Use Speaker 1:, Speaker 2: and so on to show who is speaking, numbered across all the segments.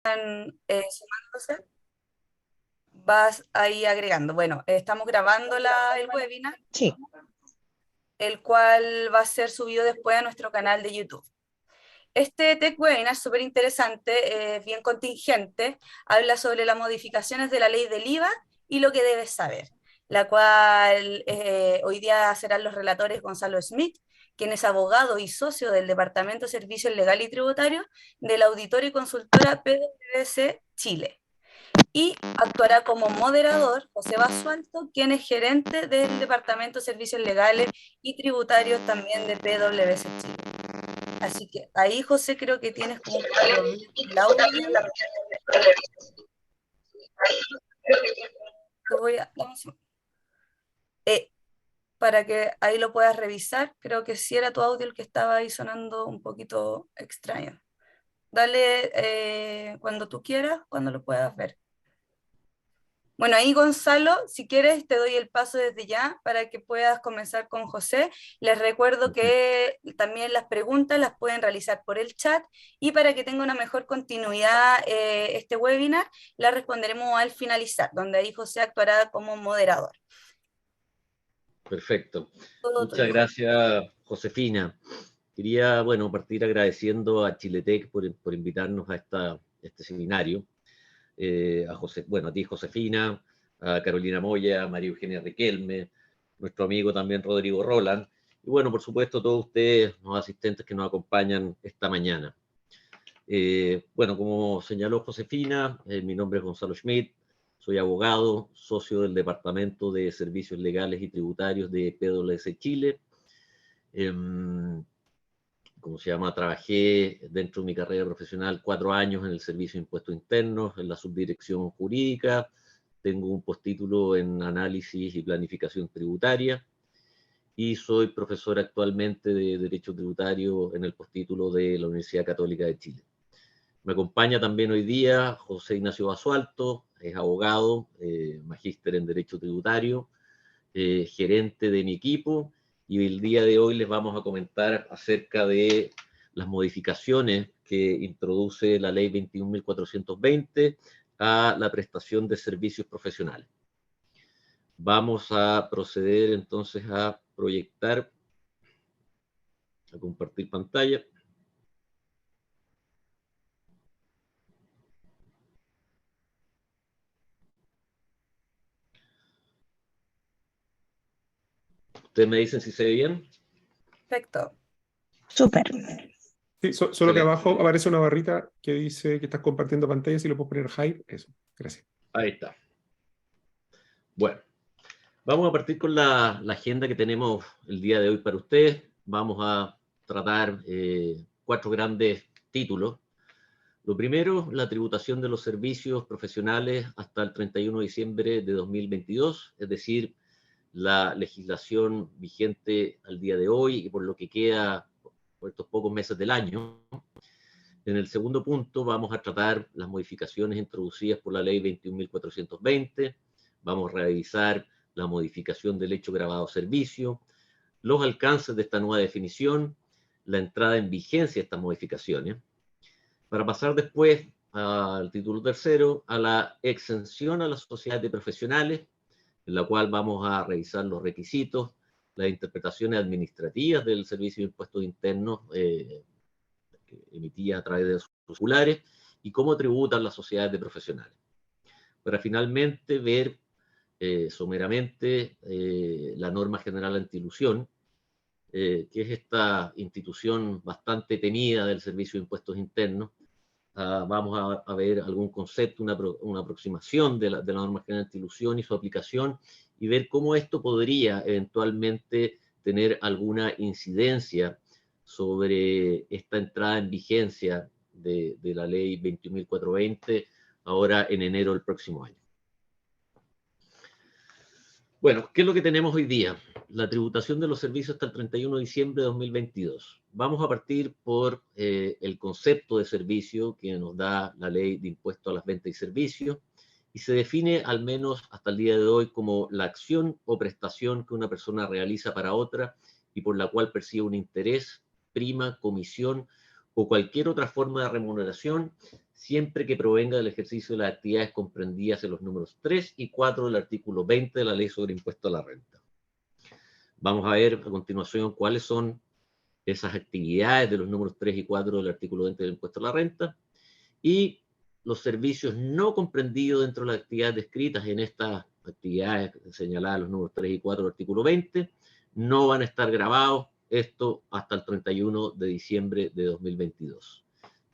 Speaker 1: sumándose, vas ahí agregando. Bueno, estamos grabando el webinar,
Speaker 2: Sí.
Speaker 1: el cual va a ser subido después a nuestro canal de YouTube. Este Tech Webinar es súper interesante, bien contingente, habla sobre las modificaciones de la ley del IVA y lo que debes saber, la cual hoy día serán los relatores Gonzalo Smith, quien es abogado y socio del Departamento de Servicios Legal y Tributarios de la auditora y consultora PwC Chile. Y actuará como moderador José Basualto, quien es gerente del Departamento de Servicios Legales y Tributarios también de PwC Chile. Así que ahí, José, creo que tienes como un problema con el audio. Te voy a, dame un segundo. Eh, para que ahí lo puedas revisar, creo que sí era tu audio el que estaba ahí sonando un poquito extraño. Dale cuando tú quieras, cuando lo puedas ver. Bueno, ahí Gonzalo, si quieres te doy el paso desde ya para que puedas comenzar con José. Les recuerdo que también las preguntas las pueden realizar por el chat y para que tenga una mejor continuidad este webinar, las responderemos al finalizar, donde ahí José actuará como moderador.
Speaker 3: Perfecto.
Speaker 1: Todo
Speaker 3: Muchas
Speaker 1: tuyo.
Speaker 3: gracias, Josefina. Quería, bueno, partir agradeciendo a Chiletec por invitarnos a este seminario. A ti, Josefina, a Carolina Moya, a María Eugenia Riquelme, nuestro amigo también Rodrigo Roland, y bueno, por supuesto, todos ustedes, los asistentes que nos acompañan esta mañana. Bueno, como señaló Josefina, mi nombre es Gonzalo Schmidt, soy abogado, socio del Departamento de Servicios Legales y Tributarios de PwC Chile. ¿Cómo se llama? Trabajé dentro de mi carrera profesional 4 años en el Servicio de Impuestos Internos, en la subdirección jurídica. Tengo un postítulo en análisis y planificación tributaria y soy profesor actualmente de Derecho Tributario en el postítulo de la Universidad Católica de Chile. Me acompaña también hoy día José Ignacio Basualto, es abogado, magíster en Derecho Tributario, gerente de mi equipo, y el día de hoy les vamos a comentar acerca de las modificaciones que introduce la ley 21.420 a la prestación de servicios profesionales. Vamos a proceder entonces a proyectar, a compartir pantalla. Ustedes me dicen si se ve bien.
Speaker 1: Perfecto.
Speaker 2: Súper.
Speaker 4: Sí, solo que
Speaker 3: Excelente.
Speaker 4: abajo aparece una barrita que dice que estás compartiendo pantalla, si lo puedes poner hide, eso. Gracias.
Speaker 3: Ahí está. Bueno, vamos a partir con la agenda que tenemos el día de hoy para ustedes. Vamos a tratar 4 grandes títulos. Lo primero, la tributación de los servicios profesionales hasta el 31 de diciembre de 2022, es decir, la legislación vigente al día de hoy y por lo que queda por estos pocos meses del año. En el segundo punto vamos a tratar las modificaciones introducidas por la ley 21.420, vamos a revisar la modificación del hecho grabado servicio, los alcances de esta nueva definición, la entrada en vigencia de estas modificaciones, para pasar después al título tercero, a la exención a las sociedades de profesionales, en la cual vamos a revisar los requisitos, las interpretaciones administrativas del Servicio de Impuestos Internos emitidas a través de sus circulares y cómo tributan las sociedades de profesionales. Para finalmente ver someramente la norma general antiilusión, que es esta institución bastante temida del Servicio de Impuestos Internos. Vamos a ver algún concepto, una aproximación de la norma general antiilusión y su aplicación, y ver cómo esto podría eventualmente tener alguna incidencia sobre esta entrada en vigencia de la ley 21.420 ahora en enero del próximo año. Bueno, ¿qué es lo que tenemos hoy día? La tributación de los servicios hasta el 31 de diciembre de 2022. Vamos a partir por el concepto de servicio que nos da la ley de impuesto a las ventas y servicios, y se define al menos hasta el día de hoy como la acción o prestación que una persona realiza para otra y por la cual percibe un interés, prima, comisión o cualquier otra forma de remuneración siempre que provenga del ejercicio de las actividades comprendidas en los números 3 y 4 del artículo 20 de la Ley sobre Impuesto a la Renta. Vamos a ver a continuación cuáles son esas actividades de los números 3 y 4 del artículo 20 del Impuesto a la Renta, y los servicios no comprendidos dentro de las actividades descritas en estas actividades señaladas en los números 3 y 4 del artículo 20 no van a estar grabados, esto hasta el 31 de diciembre de 2022.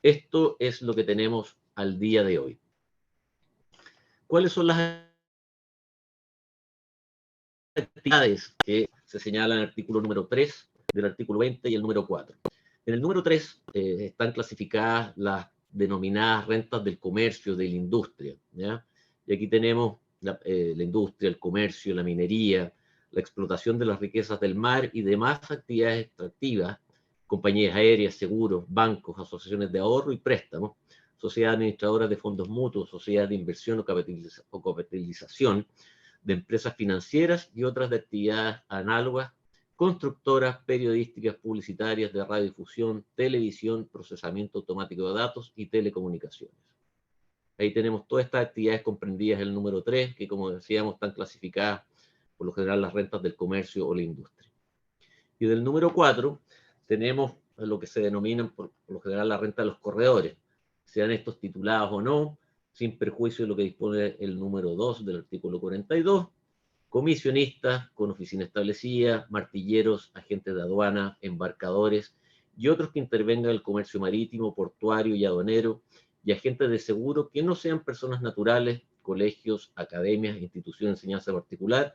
Speaker 3: Esto es lo que tenemos al día de hoy. ¿Cuáles son las actividades que se señalan en el artículo número 3 del artículo 20 y el número 4? En el número 3 están clasificadas las denominadas rentas del comercio, de la industria, ¿ya? Y aquí tenemos la industria, el comercio, la minería, la explotación de las riquezas del mar y demás actividades extractivas, compañías aéreas, seguros, bancos, asociaciones de ahorro y préstamos, sociedades administradoras de fondos mutuos, sociedades de inversión o capitalización de empresas financieras y otras de actividades análogas, constructoras, periodísticas, publicitarias, de radiodifusión, televisión, procesamiento automático de datos y telecomunicaciones. Ahí tenemos todas estas actividades comprendidas en el número 3, que como decíamos están clasificadas por lo general las rentas del comercio o la industria. Y del número 4 tenemos lo que se denominan por lo general la renta de los corredores, sean estos titulados o no, sin perjuicio de lo que dispone el número 2 del artículo 42, comisionistas con oficina establecida, martilleros, agentes de aduana, embarcadores y otros que intervengan en el comercio marítimo, portuario y aduanero, y agentes de seguro que no sean personas naturales, colegios, academias, instituciones de enseñanza particular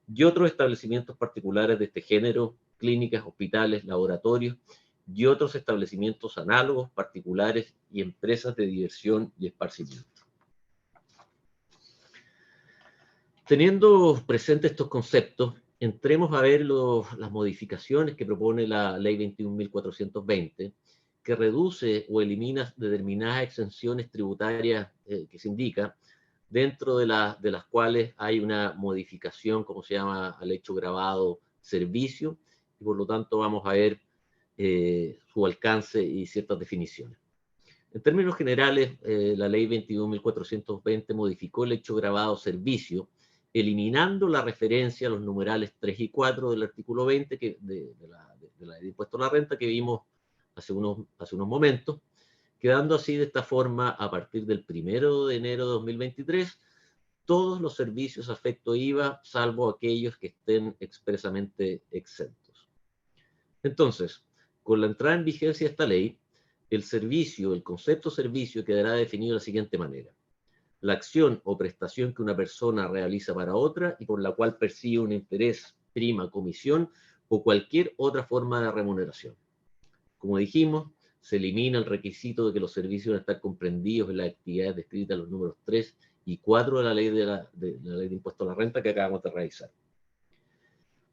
Speaker 3: y otros establecimientos particulares de este género, clínicas, hospitales, laboratorios y otros establecimientos análogos, particulares y empresas de diversión y esparcimiento. Teniendo presentes estos conceptos, entremos a ver las modificaciones que propone la Ley 21.420, que reduce o elimina determinadas exenciones tributarias que se indica, dentro de las cuales hay una modificación, como se llama, al hecho grabado servicio, y por lo tanto vamos a ver su alcance y ciertas definiciones. En términos generales, la Ley 21.420 modificó el hecho grabado servicio, eliminando la referencia a los numerales 3 y 4 del artículo 20 de la Ley de Impuesto a la Renta que vimos hace unos momentos, quedando así de esta forma, a partir del 1 de enero de 2023, todos los servicios afecto IVA, salvo aquellos que estén expresamente exentos. Entonces, con la entrada en vigencia de esta ley, el concepto servicio quedará definido de la siguiente manera: la acción o prestación que una persona realiza para otra y por la cual percibe un interés, prima, comisión o cualquier otra forma de remuneración. Como dijimos, se elimina el requisito de que los servicios deben estar comprendidos en las actividades descritas en los números 3 y 4 de la Ley de Impuesto a la Renta que acabamos de realizar.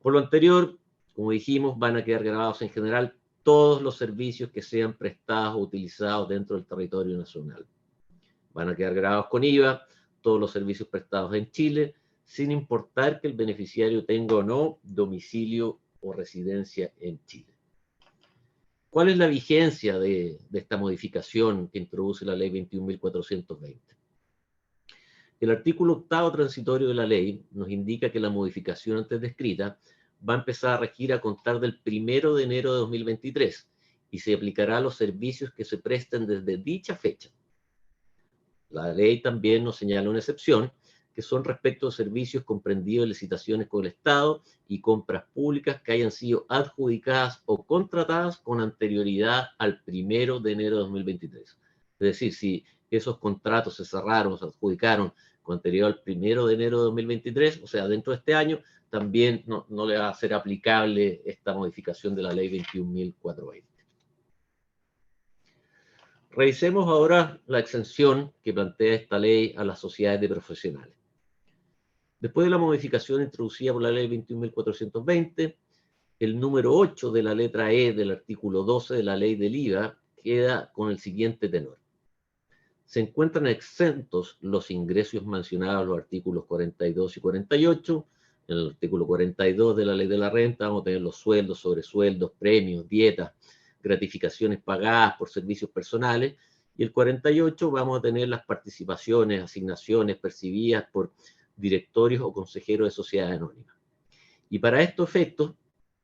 Speaker 3: Por lo anterior, como dijimos, van a quedar grabados en general todos los servicios que sean prestados o utilizados dentro del territorio nacional. Van a quedar grabados con IVA todos los servicios prestados en Chile, sin importar que el beneficiario tenga o no domicilio o residencia en Chile. ¿Cuál es la vigencia de esta modificación que introduce la Ley 21.420? El artículo 8º transitorio de la ley nos indica que la modificación antes descrita va a empezar a regir a contar del 1 de enero de 2023 y se aplicará a los servicios que se presten desde dicha fecha. La ley también nos señala una excepción, que son respecto a servicios comprendidos en licitaciones con el Estado y compras públicas que hayan sido adjudicadas o contratadas con anterioridad al 1 de enero de 2023. Es decir, si esos contratos se cerraron, se adjudicaron con anterioridad al 1 de enero de 2023, o sea, dentro de este año, también no le va a ser aplicable esta modificación de la Ley 21.420. Revisemos ahora la exención que plantea esta ley a las sociedades de profesionales. Después de la modificación introducida por la Ley 21.420, el número 8 de la letra E del artículo 12 de la Ley del IVA queda con el siguiente tenor: se encuentran exentos los ingresos mencionados en los artículos 42 y 48. En el artículo 42 de la Ley de la Renta vamos a tener los sueldos, sobresueldos, premios, dietas, gratificaciones pagadas por servicios personales, Y el 48 vamos a tener las participaciones, asignaciones percibidas por directorios o consejeros de sociedades anónimas. Y para estos efectos,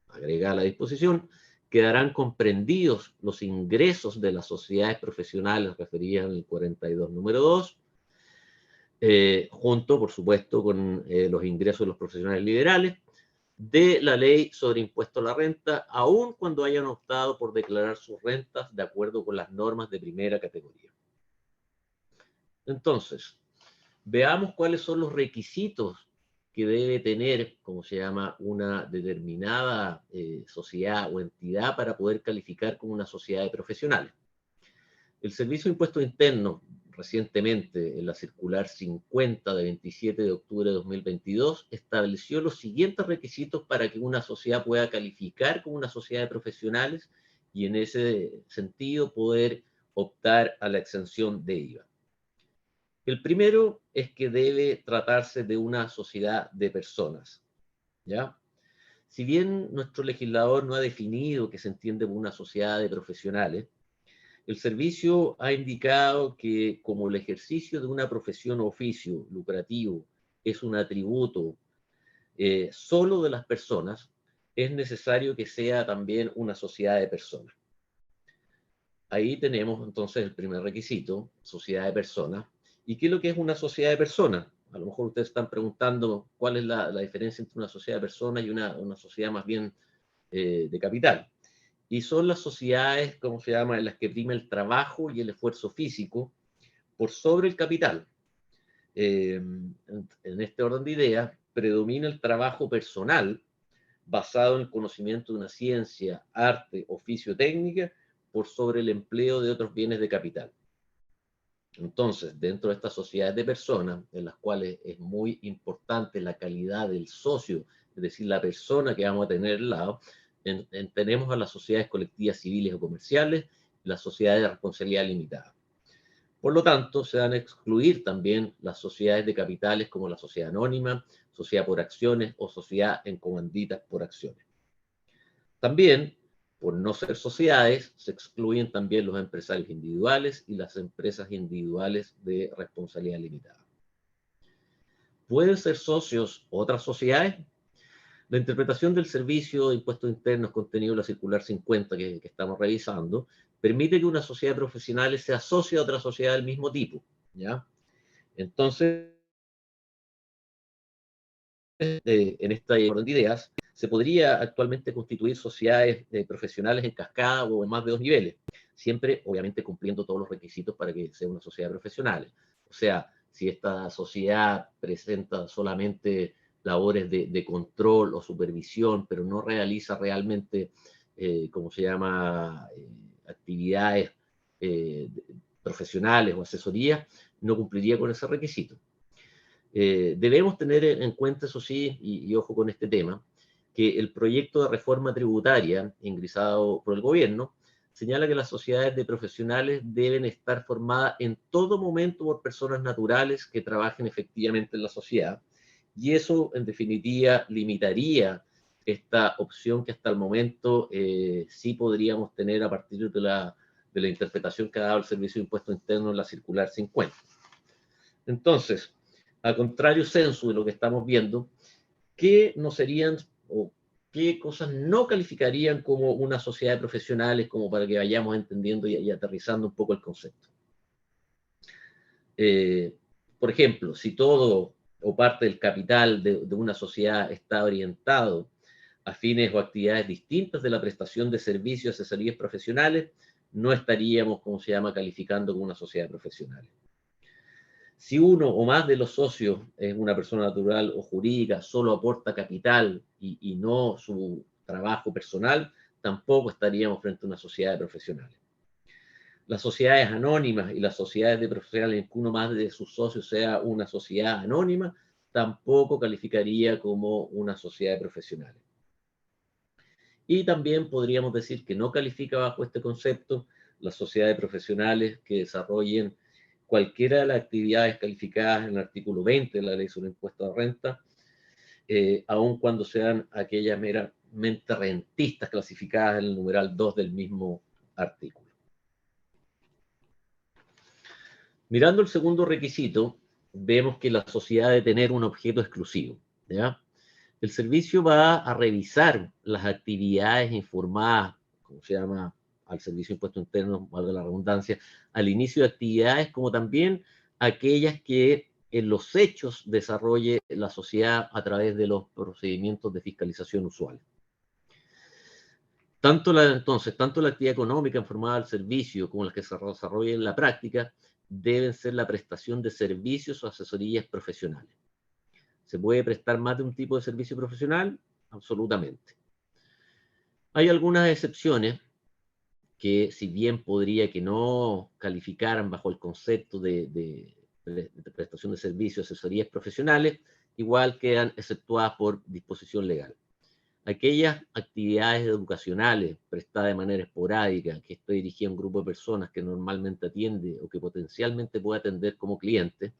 Speaker 3: agregada a la disposición, quedarán comprendidos los ingresos de las sociedades profesionales referidas en el 42 número 2, junto, por supuesto, con los ingresos de los profesionales liberales, de la ley sobre impuesto a la renta, aun cuando hayan optado por declarar sus rentas de acuerdo con las normas de primera categoría. Entonces, veamos cuáles son los requisitos que debe tener, como se llama, una determinada sociedad o entidad para poder calificar como una sociedad de profesionales. El Servicio de Impuestos Internos, recientemente en la circular 50 de 27 de octubre de 2022, estableció los siguientes requisitos para que una sociedad pueda calificar como una sociedad de profesionales y en ese sentido poder optar a la exención de IVA. El primero es que debe tratarse de una sociedad de personas, ¿ya? Si bien nuestro legislador no ha definido qué se entiende por una sociedad de profesionales, el servicio ha indicado que como el ejercicio de una profesión o oficio lucrativo es un atributo solo de las personas, es necesario que sea también una sociedad de personas. Ahí tenemos entonces el primer requisito, sociedad de personas. ¿Y qué es lo que es una sociedad de personas? A lo mejor ustedes están preguntando cuál es la diferencia entre una sociedad de personas y una sociedad más bien de capital. Y son las sociedades, ¿cómo se llama?, en las que prima el trabajo y el esfuerzo físico por sobre el capital. En este orden de ideas, predomina el trabajo personal basado en el conocimiento de una ciencia, arte, oficio, técnica, por sobre el empleo de otros bienes de capital. Entonces, dentro de estas sociedades de personas, en las cuales es muy importante la calidad del socio, es decir, la persona que vamos a tener al lado, tenemos a las sociedades colectivas civiles o comerciales, las sociedades de responsabilidad limitada. Por lo tanto, se van a excluir también las sociedades de capitales como la sociedad anónima, sociedad por acciones o sociedad en comanditas por acciones. También, por no ser sociedades, se excluyen también los empresarios individuales y las empresas individuales de responsabilidad limitada. ¿Pueden ser socios otras sociedades? La interpretación del Servicio de Impuestos Internos contenido en la circular 50 que estamos revisando permite que una sociedad de profesionales se asocie a otra sociedad del mismo tipo, ¿ya? Entonces, en esta orden de ideas, se podría actualmente constituir sociedades profesionales en cascada o en más de 2 niveles, siempre obviamente cumpliendo todos los requisitos para que sea una sociedad profesional. O sea, si esta sociedad presenta solamente labores de control o supervisión, pero no realiza realmente, ¿cómo se llama?, actividades profesionales o asesorías, no cumpliría con ese requisito. Debemos tener en cuenta, eso sí, y ojo con este tema, que el proyecto de reforma tributaria ingresado por el gobierno señala que las sociedades de profesionales deben estar formadas en todo momento por personas naturales que trabajen efectivamente en la sociedad, y eso en definitiva limitaría esta opción que hasta el momento sí podríamos tener a partir de la interpretación que ha dado el Servicio de Impuestos Internos en la circular 50. Entonces, a contrario censo de lo que estamos viendo, ¿qué no serían o qué cosas no calificarían como una sociedad de profesionales, como para que vayamos entendiendo y aterrizando un poco el concepto? Por ejemplo, si todo o parte del capital de una sociedad está orientado a fines o actividades distintas de la prestación de servicios y asesorías profesionales, no estaríamos, como se llama, calificando como una sociedad de profesionales. Si uno o más de los socios es una persona natural o jurídica, solo aporta capital y no su trabajo personal, tampoco estaríamos frente a una sociedad de profesionales. Las sociedades anónimas y las sociedades de profesionales en que uno más de sus socios sea una sociedad anónima, tampoco calificaría como una sociedad de profesionales. Y también podríamos decir que no califica bajo este concepto las sociedades profesionales que desarrollen cualquiera de las actividades calificadas en el artículo 20 de la Ley sobre Impuesto a Renta, aun cuando sean aquellas meramente rentistas clasificadas en el numeral 2 del mismo artículo. Mirando el segundo requisito, vemos que la sociedad debe tener un objeto exclusivo, ¿ya? El servicio va a revisar las actividades informadas, como se llama, al Servicio de Impuesto Interno, valga la redundancia, al inicio de actividades, como también aquellas que en los hechos desarrolle la sociedad a través de los procedimientos de fiscalización usual. Entonces, tanto la actividad económica informada al servicio como las que se desarrollen en la práctica deben ser la prestación de servicios o asesorías profesionales. ¿Se puede prestar más de un tipo de servicio profesional? Absolutamente. Hay algunas excepciones que, si bien podría que no calificaran bajo el concepto de prestación de servicios, asesorías profesionales, igual quedan exceptuadas por disposición legal. Aquellas actividades educacionales prestadas de manera esporádica, que esté dirigida a un grupo de personas que normalmente atiende o que potencialmente puede atender como cliente,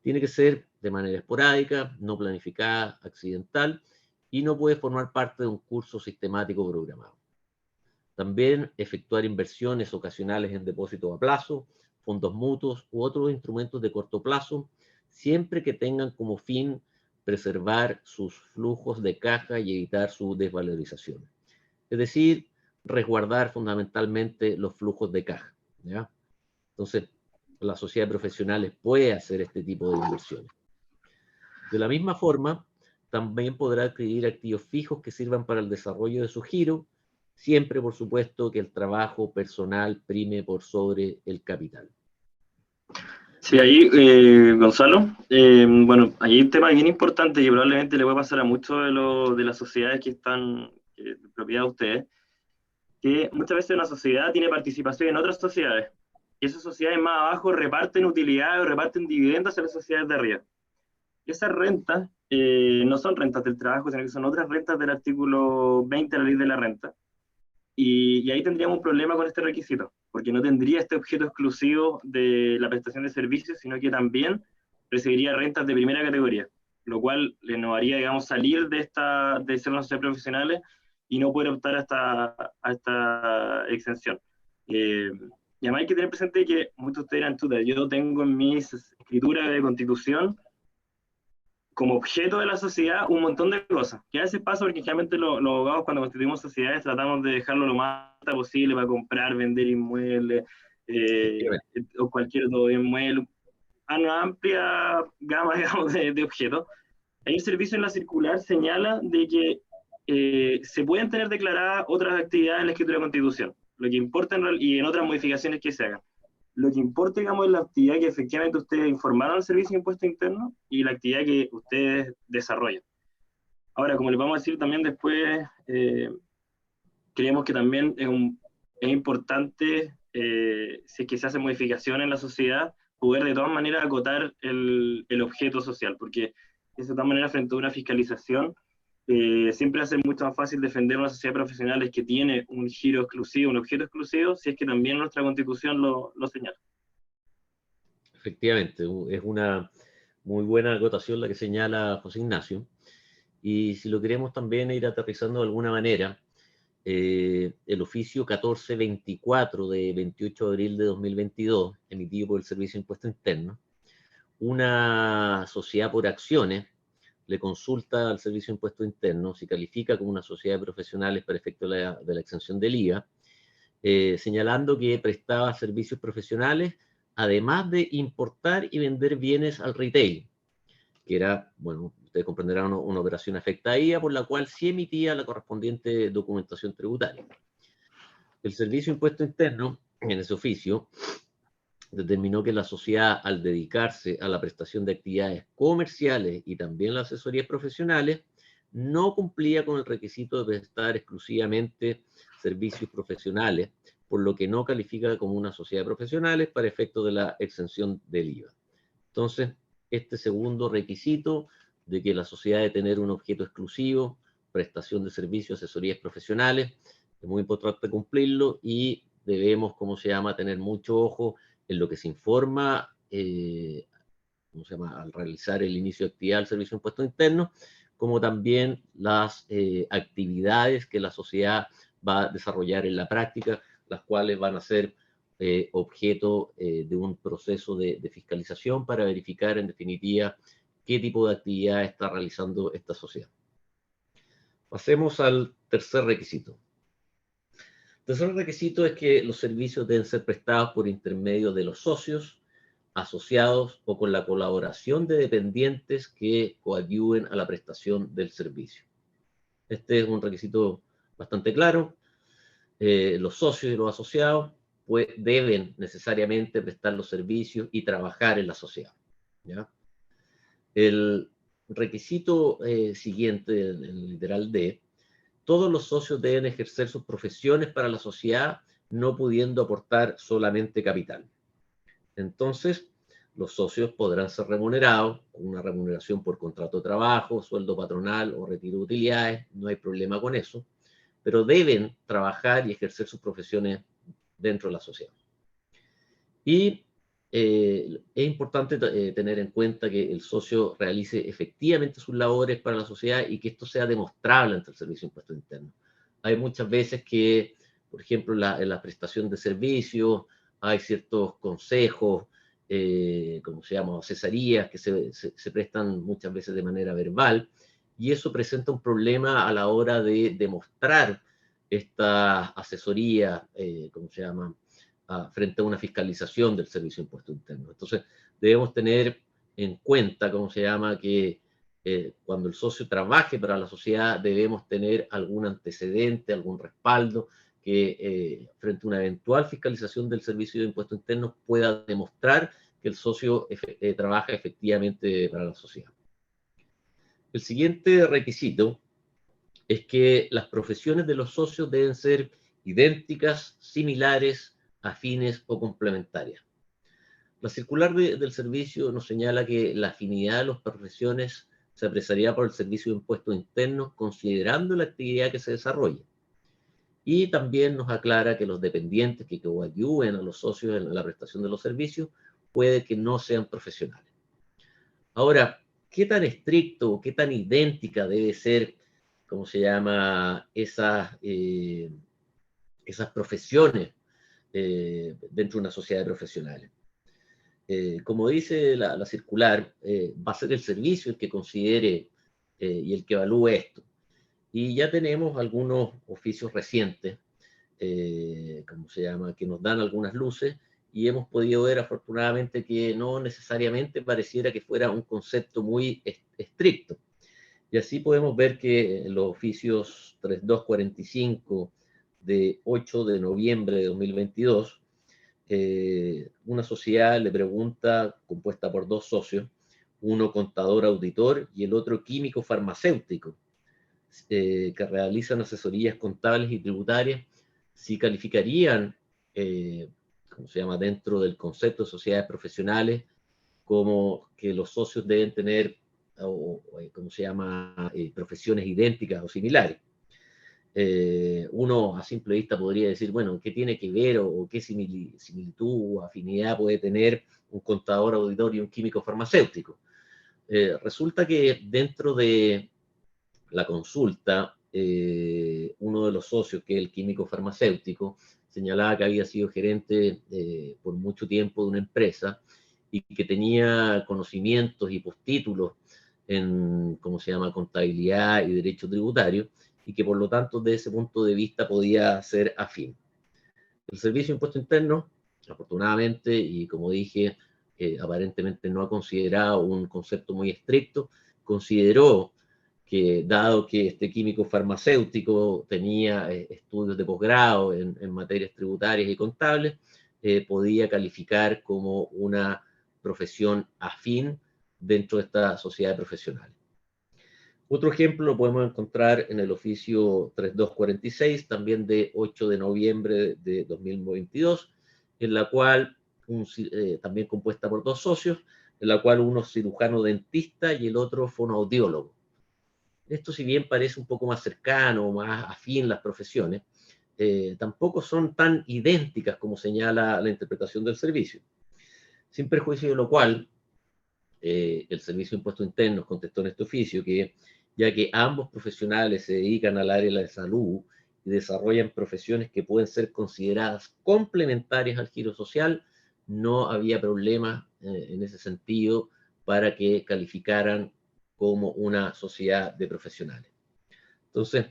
Speaker 3: tiene que ser de manera esporádica, no planificada, accidental, y no puede formar parte de un curso sistemático programado. También efectuar inversiones ocasionales en depósitos a plazo, fondos mutuos u otros instrumentos de corto plazo, siempre que tengan como fin preservar sus flujos de caja y evitar su desvalorización. Es decir, resguardar fundamentalmente los flujos de caja, ¿ya? Entonces, la sociedad de profesionales puede hacer este tipo de inversiones. De la misma forma, también podrá adquirir activos fijos que sirvan para el desarrollo de su giro, siempre, por supuesto, que el trabajo personal prime por sobre el capital.
Speaker 2: Sí, ahí, Gonzalo, bueno, hay un tema bien importante que probablemente le puede pasar a muchos de las sociedades que están de propiedad de ustedes, que muchas veces una sociedad tiene participación en otras sociedades, y esas sociedades más abajo reparten utilidades o reparten dividendos a las sociedades de arriba. Y esas rentas no son rentas del trabajo, sino que son otras rentas del artículo 20 de la ley de la renta. Y ahí tendríamos un problema con este requisito, porque no tendría este objeto exclusivo de la prestación de servicios, sino que también recibiría rentas de primera categoría, lo cual nos haría, digamos, salir de ser una sociedad profesionales y no poder optar a esta exención. Y además hay que tener presente que muchos de ustedes dirán, chuta, yo tengo en mis escrituras de constitución como objeto de la sociedad un montón de cosas, que a veces pasa porque generalmente los abogados cuando constituimos sociedades tratamos de dejarlo lo más posible para comprar, vender inmuebles o cualquier otro inmueble, a una amplia gama, digamos, de objetos. Hay un servicio en la circular señala de que se pueden tener declaradas otras actividades en la escritura de constitución, lo que importa y en otras modificaciones que se hagan. Lo que importa, digamos, es la actividad que efectivamente ustedes informaron al Servicio de Impuesto Interno y la actividad que ustedes desarrollan. Ahora, como les vamos a decir también después, creemos que también es importante, si es que se hace modificación en la sociedad, poder de todas maneras acotar el objeto social, porque de todas maneras, frente a una fiscalización, siempre hace mucho más fácil defender una sociedad profesional que tiene un giro exclusivo, un objeto exclusivo, si es que también nuestra Constitución lo señala.
Speaker 3: Efectivamente, es una muy buena acotación la que señala José Ignacio. Y si lo queremos también ir aterrizando de alguna manera, el oficio 1424 de 28 de abril de 2022, emitido por el Servicio de Impuesto Interno, una sociedad por acciones le consulta al Servicio de Impuesto Interno si califica como una sociedad de profesionales para efecto de la exención del IVA, señalando que prestaba servicios profesionales, además de importar y vender bienes al retail, que era, bueno, ustedes comprenderán, una operación afecta a IVA, por la cual sí emitía la correspondiente documentación tributaria. El Servicio de Impuesto Interno, en ese oficio, determinó que la sociedad, al dedicarse a la prestación de actividades comerciales y también las asesorías profesionales, no cumplía con el requisito de prestar exclusivamente servicios profesionales, por lo que no califica como una sociedad de profesionales para efecto de la exención del IVA. Entonces, este segundo requisito de que la sociedad debe tener un objeto exclusivo, prestación de servicios, asesorías profesionales, es muy importante cumplirlo y debemos, tener mucho ojo en lo que se informa, al realizar el inicio de actividad del Servicio de Impuestos Internos, como también las actividades que la sociedad va a desarrollar en la práctica, las cuales van a ser objeto de un proceso de fiscalización para verificar en definitiva qué tipo de actividad está realizando esta sociedad. Pasemos al tercer requisito. El tercer requisito es que los servicios deben ser prestados por intermedio de los socios, asociados o con la colaboración de dependientes que coadyuven a la prestación del servicio. Este es un requisito bastante claro. Los socios y los asociados deben necesariamente prestar los servicios y trabajar en la sociedad, ¿ya? El requisito siguiente, el literal D, todos los socios deben ejercer sus profesiones para la sociedad, no pudiendo aportar solamente capital. Entonces, los socios podrán ser remunerados con una remuneración por contrato de trabajo, sueldo patronal o retiro de utilidades, no hay problema con eso, pero deben trabajar y ejercer sus profesiones dentro de la sociedad. Y es importante tener en cuenta que el socio realice efectivamente sus labores para la sociedad y que esto sea demostrable ante el Servicio de Impuestos Internos. Hay muchas veces que, por ejemplo, en la prestación de servicios, hay ciertos consejos, como se llama, asesorías, que se prestan muchas veces de manera verbal, y eso presenta un problema a la hora de demostrar esta asesoría, como se llama, frente a una fiscalización del Servicio de Impuestos Internos. Entonces, debemos tener en cuenta, ¿cómo se llama?, que cuando el socio trabaje para la sociedad debemos tener algún antecedente, algún respaldo que frente a una eventual fiscalización del Servicio de Impuestos Internos pueda demostrar que el socio trabaja efectivamente para la sociedad. El siguiente requisito es que las profesiones de los socios deben ser idénticas, similares, afines o complementarias. La circular del servicio nos señala que la afinidad de las profesiones se apreciaría por el Servicio de Impuestos Internos considerando la actividad que se desarrolla. Y también nos aclara que los dependientes que coadyuven a los socios en la prestación de los servicios puede que no sean profesionales. Ahora, ¿qué tan estricto o qué tan idéntica debe ser, cómo se llama, esas profesiones dentro de una sociedad de profesionales? Como dice la circular, va a ser el servicio el que considere y el que evalúe esto. Y ya tenemos algunos oficios recientes, ¿cómo se llama?, que nos dan algunas luces, y hemos podido ver afortunadamente que no necesariamente pareciera que fuera un concepto muy estricto. Y así podemos ver que en los oficios 3245 de 8 de noviembre de 2022, una sociedad le pregunta, compuesta por dos socios, uno contador auditor y el otro químico farmacéutico, que realizan asesorías contables y tributarias, si calificarían, ¿cómo se llama?, dentro del concepto de sociedades profesionales, como que los socios deben tener, ¿cómo se llama?, profesiones idénticas o similares. Uno a simple vista podría decir, bueno, ¿qué tiene que ver o qué similitud o afinidad puede tener un contador auditor y un químico farmacéutico? Resulta que dentro de la consulta, uno de los socios, que es el químico farmacéutico, señalaba que había sido gerente por mucho tiempo de una empresa y que tenía conocimientos y postítulos en, ¿cómo se llama?, contabilidad y derecho tributario, y que por lo tanto desde ese punto de vista podía ser afín. El Servicio de Impuestos Internos, afortunadamente, y como dije, aparentemente no ha considerado un concepto muy estricto, consideró que dado que este químico farmacéutico tenía estudios de posgrado en materias tributarias y contables, podía calificar como una profesión afín dentro de esta sociedad profesional. Otro ejemplo lo podemos encontrar en el oficio 3246, también de 8 de noviembre de 2022, en la cual, también compuesta por dos socios, en la cual uno es cirujano dentista y el otro fonoaudiólogo. Esto, si bien parece un poco más cercano, más afín las profesiones, tampoco son tan idénticas como señala la interpretación del servicio. Sin perjuicio de lo cual, el Servicio de Impuestos Internos contestó en este oficio que, ya que ambos profesionales se dedican al área de la salud y desarrollan profesiones que pueden ser consideradas complementarias al giro social, no había problema en ese sentido para que calificaran como una sociedad de profesionales. Entonces,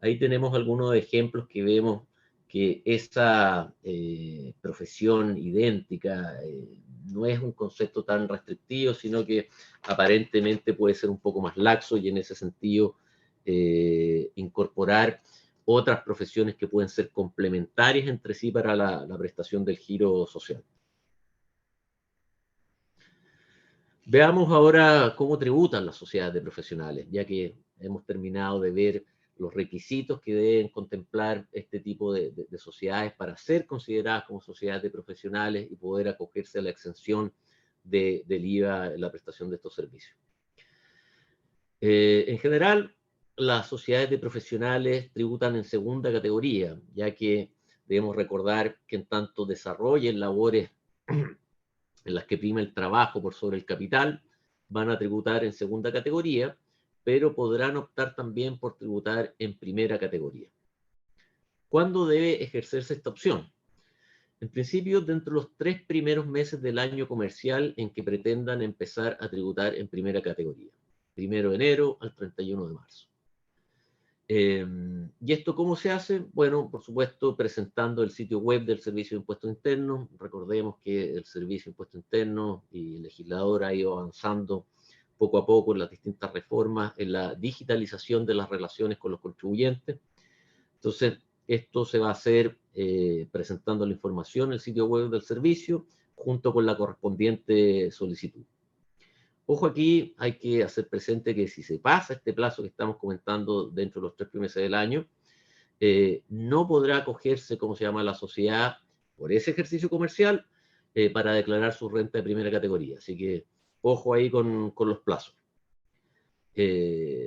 Speaker 3: ahí tenemos algunos ejemplos que vemos que esa profesión idéntica no es un concepto tan restrictivo, sino que aparentemente puede ser un poco más laxo y en ese sentido incorporar otras profesiones que pueden ser complementarias entre sí para la prestación del giro social. Veamos ahora cómo tributan las sociedades de profesionales, ya que hemos terminado de ver los requisitos que deben contemplar este tipo de sociedades para ser consideradas como sociedades de profesionales y poder acogerse a la exención del IVA en la prestación de estos servicios. En general, las sociedades de profesionales tributan en segunda categoría, ya que debemos recordar que en tanto desarrollen labores en las que prima el trabajo por sobre el capital, van a tributar en segunda categoría, pero podrán optar también por tributar en primera categoría. ¿Cuándo debe ejercerse esta opción? En principio, dentro de los 3 primeros meses del año comercial en que pretendan empezar a tributar en primera categoría, 1 de enero al 31 de marzo. ¿Y esto cómo se hace? Bueno, por supuesto, presentando el sitio web del Servicio de Impuestos Internos. Recordemos que el Servicio de Impuestos Internos y el legislador ha ido avanzando poco a poco en las distintas reformas, en la digitalización de las relaciones con los contribuyentes. Entonces, esto se va a hacer presentando la información en el sitio web del servicio, junto con la correspondiente solicitud. Ojo, aquí hay que hacer presente que si se pasa este plazo que estamos comentando dentro de los 3 primeros meses del año, no podrá acogerse, como se llama, la sociedad por ese ejercicio comercial para declarar su renta de primera categoría. Así que ojo ahí con los plazos.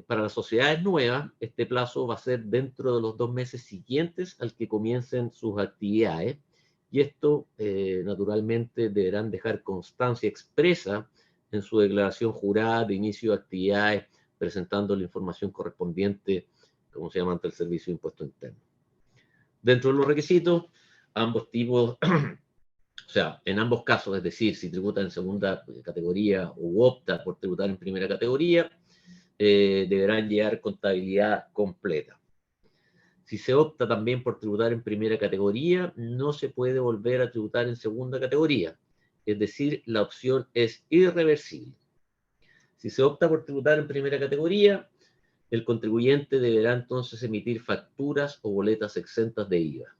Speaker 3: Para las sociedades nuevas, este plazo va a ser dentro de los 2 meses siguientes al que comiencen sus actividades, y esto naturalmente deberán dejar constancia expresa en su declaración jurada de inicio de actividades, presentando la información correspondiente, como se llama, ante el Servicio de Impuestos Internos. Dentro de los requisitos, ambos tipos, o sea, en ambos casos, es decir, si tributa en segunda categoría o opta por tributar en primera categoría, deberán llevar contabilidad completa. Si se opta también por tributar en primera categoría, no se puede volver a tributar en segunda categoría. Es decir, la opción es irreversible. Si se opta por tributar en primera categoría, el contribuyente deberá entonces emitir facturas o boletas exentas de IVA.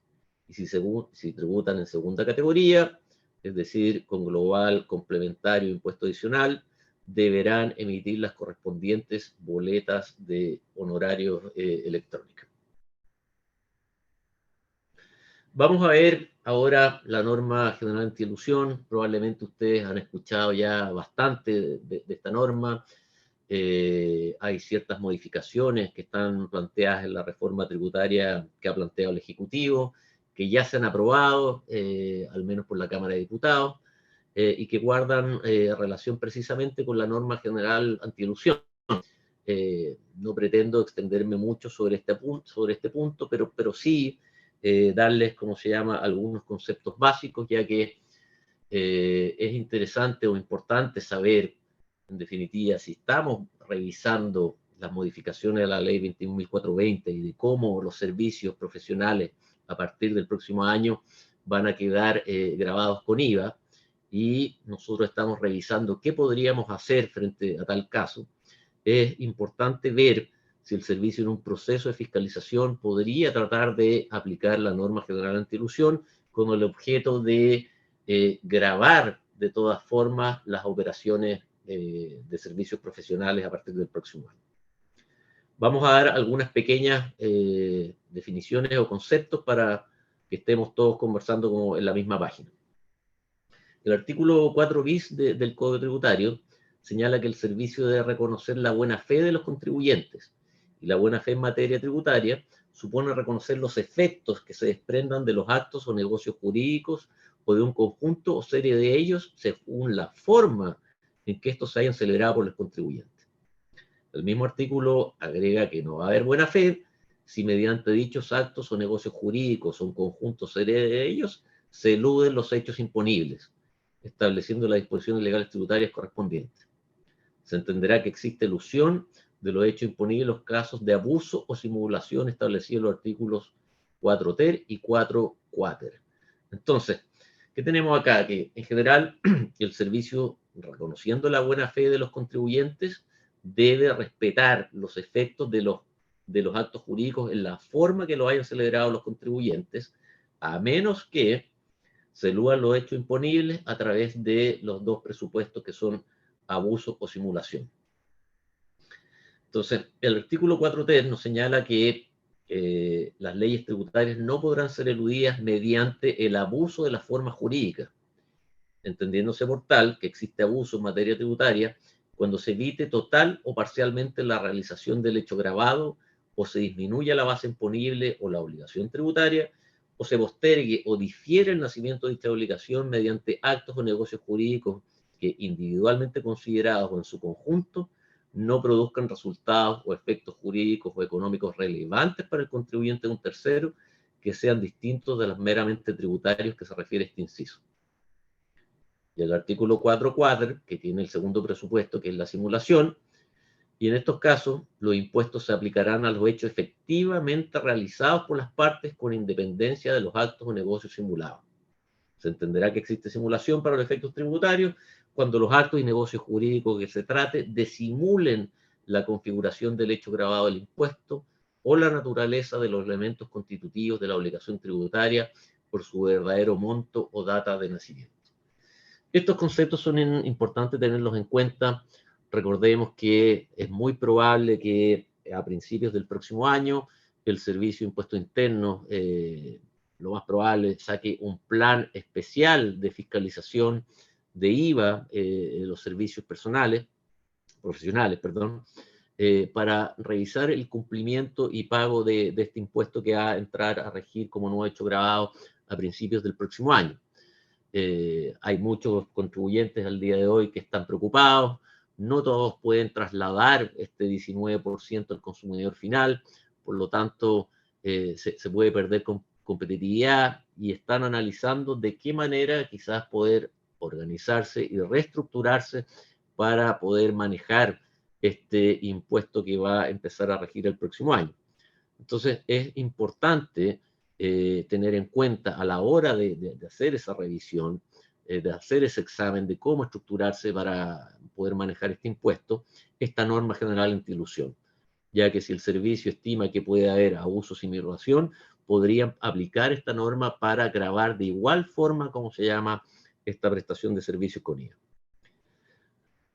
Speaker 3: Y si tributan en segunda categoría, es decir, con global, complementario, impuesto adicional, deberán emitir las correspondientes boletas de honorarios electrónicos. Vamos a ver ahora la norma general antielusión. Probablemente ustedes han escuchado ya bastante de esta norma. Hay ciertas modificaciones que están planteadas en la reforma tributaria que ha planteado el Ejecutivo, que ya se han aprobado, al menos por la Cámara de Diputados, y que guardan relación precisamente con la norma general antielusión. No pretendo extenderme mucho sobre este punto, pero sí darles, como se llama, algunos conceptos básicos, ya que es interesante o importante saber, en definitiva, si estamos revisando las modificaciones de la ley 21.420 y de cómo los servicios profesionales a partir del próximo año van a quedar grabados con IVA, y nosotros estamos revisando qué podríamos hacer frente a tal caso. Es importante ver si el servicio en un proceso de fiscalización podría tratar de aplicar la norma general antielusión con el objeto de gravar de todas formas las operaciones de servicios profesionales a partir del próximo año. Vamos a dar algunas pequeñas definiciones o conceptos para que estemos todos conversando como en la misma página. El artículo 4 bis del Código Tributario señala que el servicio debe reconocer la buena fe de los contribuyentes, y la buena fe en materia tributaria supone reconocer los efectos que se desprendan de los actos o negocios jurídicos o de un conjunto o serie de ellos según la forma en que estos se hayan celebrado por los contribuyentes. El mismo artículo agrega que no va a haber buena fe si mediante dichos actos o negocios jurídicos o un conjunto serie de ellos se eluden los hechos imponibles, estableciendo las disposiciones legales tributarias correspondientes. Se entenderá que existe elusión de los hechos imponibles en los casos de abuso o simulación establecidos en los artículos 4 ter y 4 quater. Entonces, ¿qué tenemos acá? Que en general el servicio, reconociendo la buena fe de los contribuyentes, debe respetar los efectos de los actos jurídicos en la forma que lo hayan celebrado los contribuyentes, a menos que se eludan los hechos imponibles a través de los dos presupuestos que son abuso o simulación. Entonces, el artículo 4 ter nos señala que las leyes tributarias no podrán ser eludidas mediante el abuso de la forma jurídica, entendiéndose por tal que existe abuso en materia tributaria cuando se evite total o parcialmente la realización del hecho gravado, o se disminuya la base imponible o la obligación tributaria, o se postergue o difiere el nacimiento de dicha obligación mediante actos o negocios jurídicos que, individualmente considerados o en su conjunto, no produzcan resultados o efectos jurídicos o económicos relevantes para el contribuyente de un tercero que sean distintos de los meramente tributarios que se refiere a este inciso. Y el artículo 4 quater, que tiene el segundo presupuesto, que es la simulación, y en estos casos los impuestos se aplicarán a los hechos efectivamente realizados por las partes con independencia de los actos o negocios simulados. Se entenderá que existe simulación para los efectos tributarios cuando los actos y negocios jurídicos que se trate disimulen la configuración del hecho gravado del impuesto o la naturaleza de los elementos constitutivos de la obligación tributaria por su verdadero monto o data de nacimiento. Estos conceptos son importantes tenerlos en cuenta. Recordemos que es muy probable que a principios del próximo año el Servicio de Impuesto Interno, lo más probable, saque un plan especial de fiscalización de IVA en los servicios profesionales, para revisar el cumplimiento y pago de este impuesto que va a entrar a regir como nuevo hecho gravado a principios del próximo año. Hay muchos contribuyentes al día de hoy que están preocupados, no todos pueden trasladar este 19% al consumidor final, por lo tanto se puede perder competitividad, y están analizando de qué manera quizás poder organizarse y reestructurarse para poder manejar este impuesto que va a empezar a regir el próximo año. Entonces es importante tener en cuenta a la hora de hacer esa revisión, de hacer ese examen de cómo estructurarse para poder manejar este impuesto, esta norma general antiilusión, ya que si el servicio estima que puede haber abuso o simulación, podrían aplicar esta norma para gravar de igual forma como se llama esta prestación de servicios con IVA.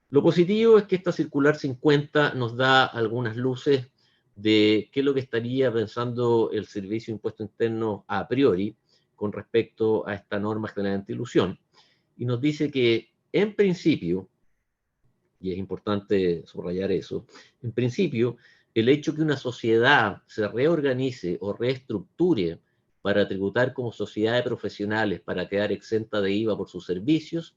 Speaker 3: Lo positivo es que esta circular 50 nos da algunas luces de qué es lo que estaría pensando el Servicio de Impuesto Interno a priori con respecto a esta norma general antiilusión, y nos dice que en principio, y es importante subrayar eso, en principio el hecho que una sociedad se reorganice o reestructure para tributar como sociedad de profesionales para quedar exenta de IVA por sus servicios,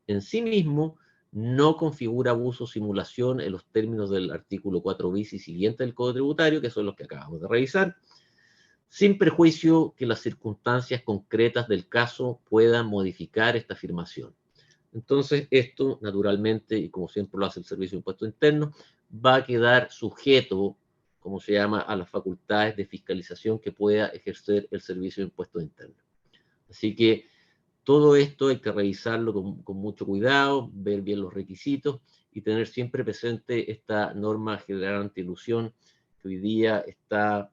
Speaker 3: en sí mismo no configura abuso o simulación en los términos del artículo 4 bis y siguiente del Código Tributario, que son los que acabamos de revisar, sin perjuicio que las circunstancias concretas del caso puedan modificar esta afirmación. Entonces, esto, naturalmente, y como siempre lo hace el Servicio de Impuesto Interno, va a quedar sujeto, como se llama, a las facultades de fiscalización que pueda ejercer el Servicio de Impuesto Interno. Así que todo esto hay que revisarlo con mucho cuidado, ver bien los requisitos y tener siempre presente esta norma general antiilusión que hoy día está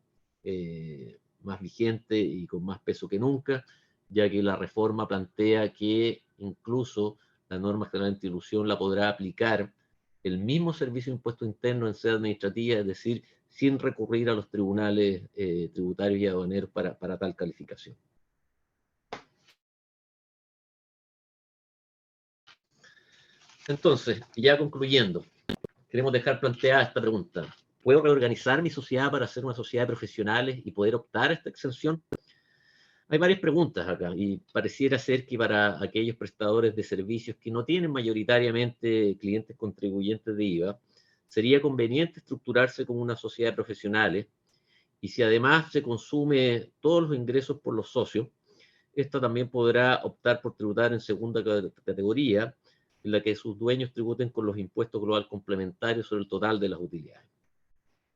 Speaker 3: más vigente y con más peso que nunca, ya que la reforma plantea que incluso la norma general antiilusión la podrá aplicar el mismo Servicio de Impuesto Interno en sede administrativa, es decir, sin recurrir a los tribunales tributarios y aduaneros para tal calificación. Entonces, ya concluyendo, queremos dejar planteada esta pregunta. ¿Puedo reorganizar mi sociedad para ser una sociedad de profesionales y poder optar a esta exención? Hay varias preguntas acá, y pareciera ser que para aquellos prestadores de servicios que no tienen mayoritariamente clientes contribuyentes de IVA, sería conveniente estructurarse como una sociedad de profesionales Y si además se consume todos los ingresos por los socios, esta también podrá optar por tributar en segunda categoría, en la que sus dueños tributen con los impuestos global complementarios sobre el total de las utilidades.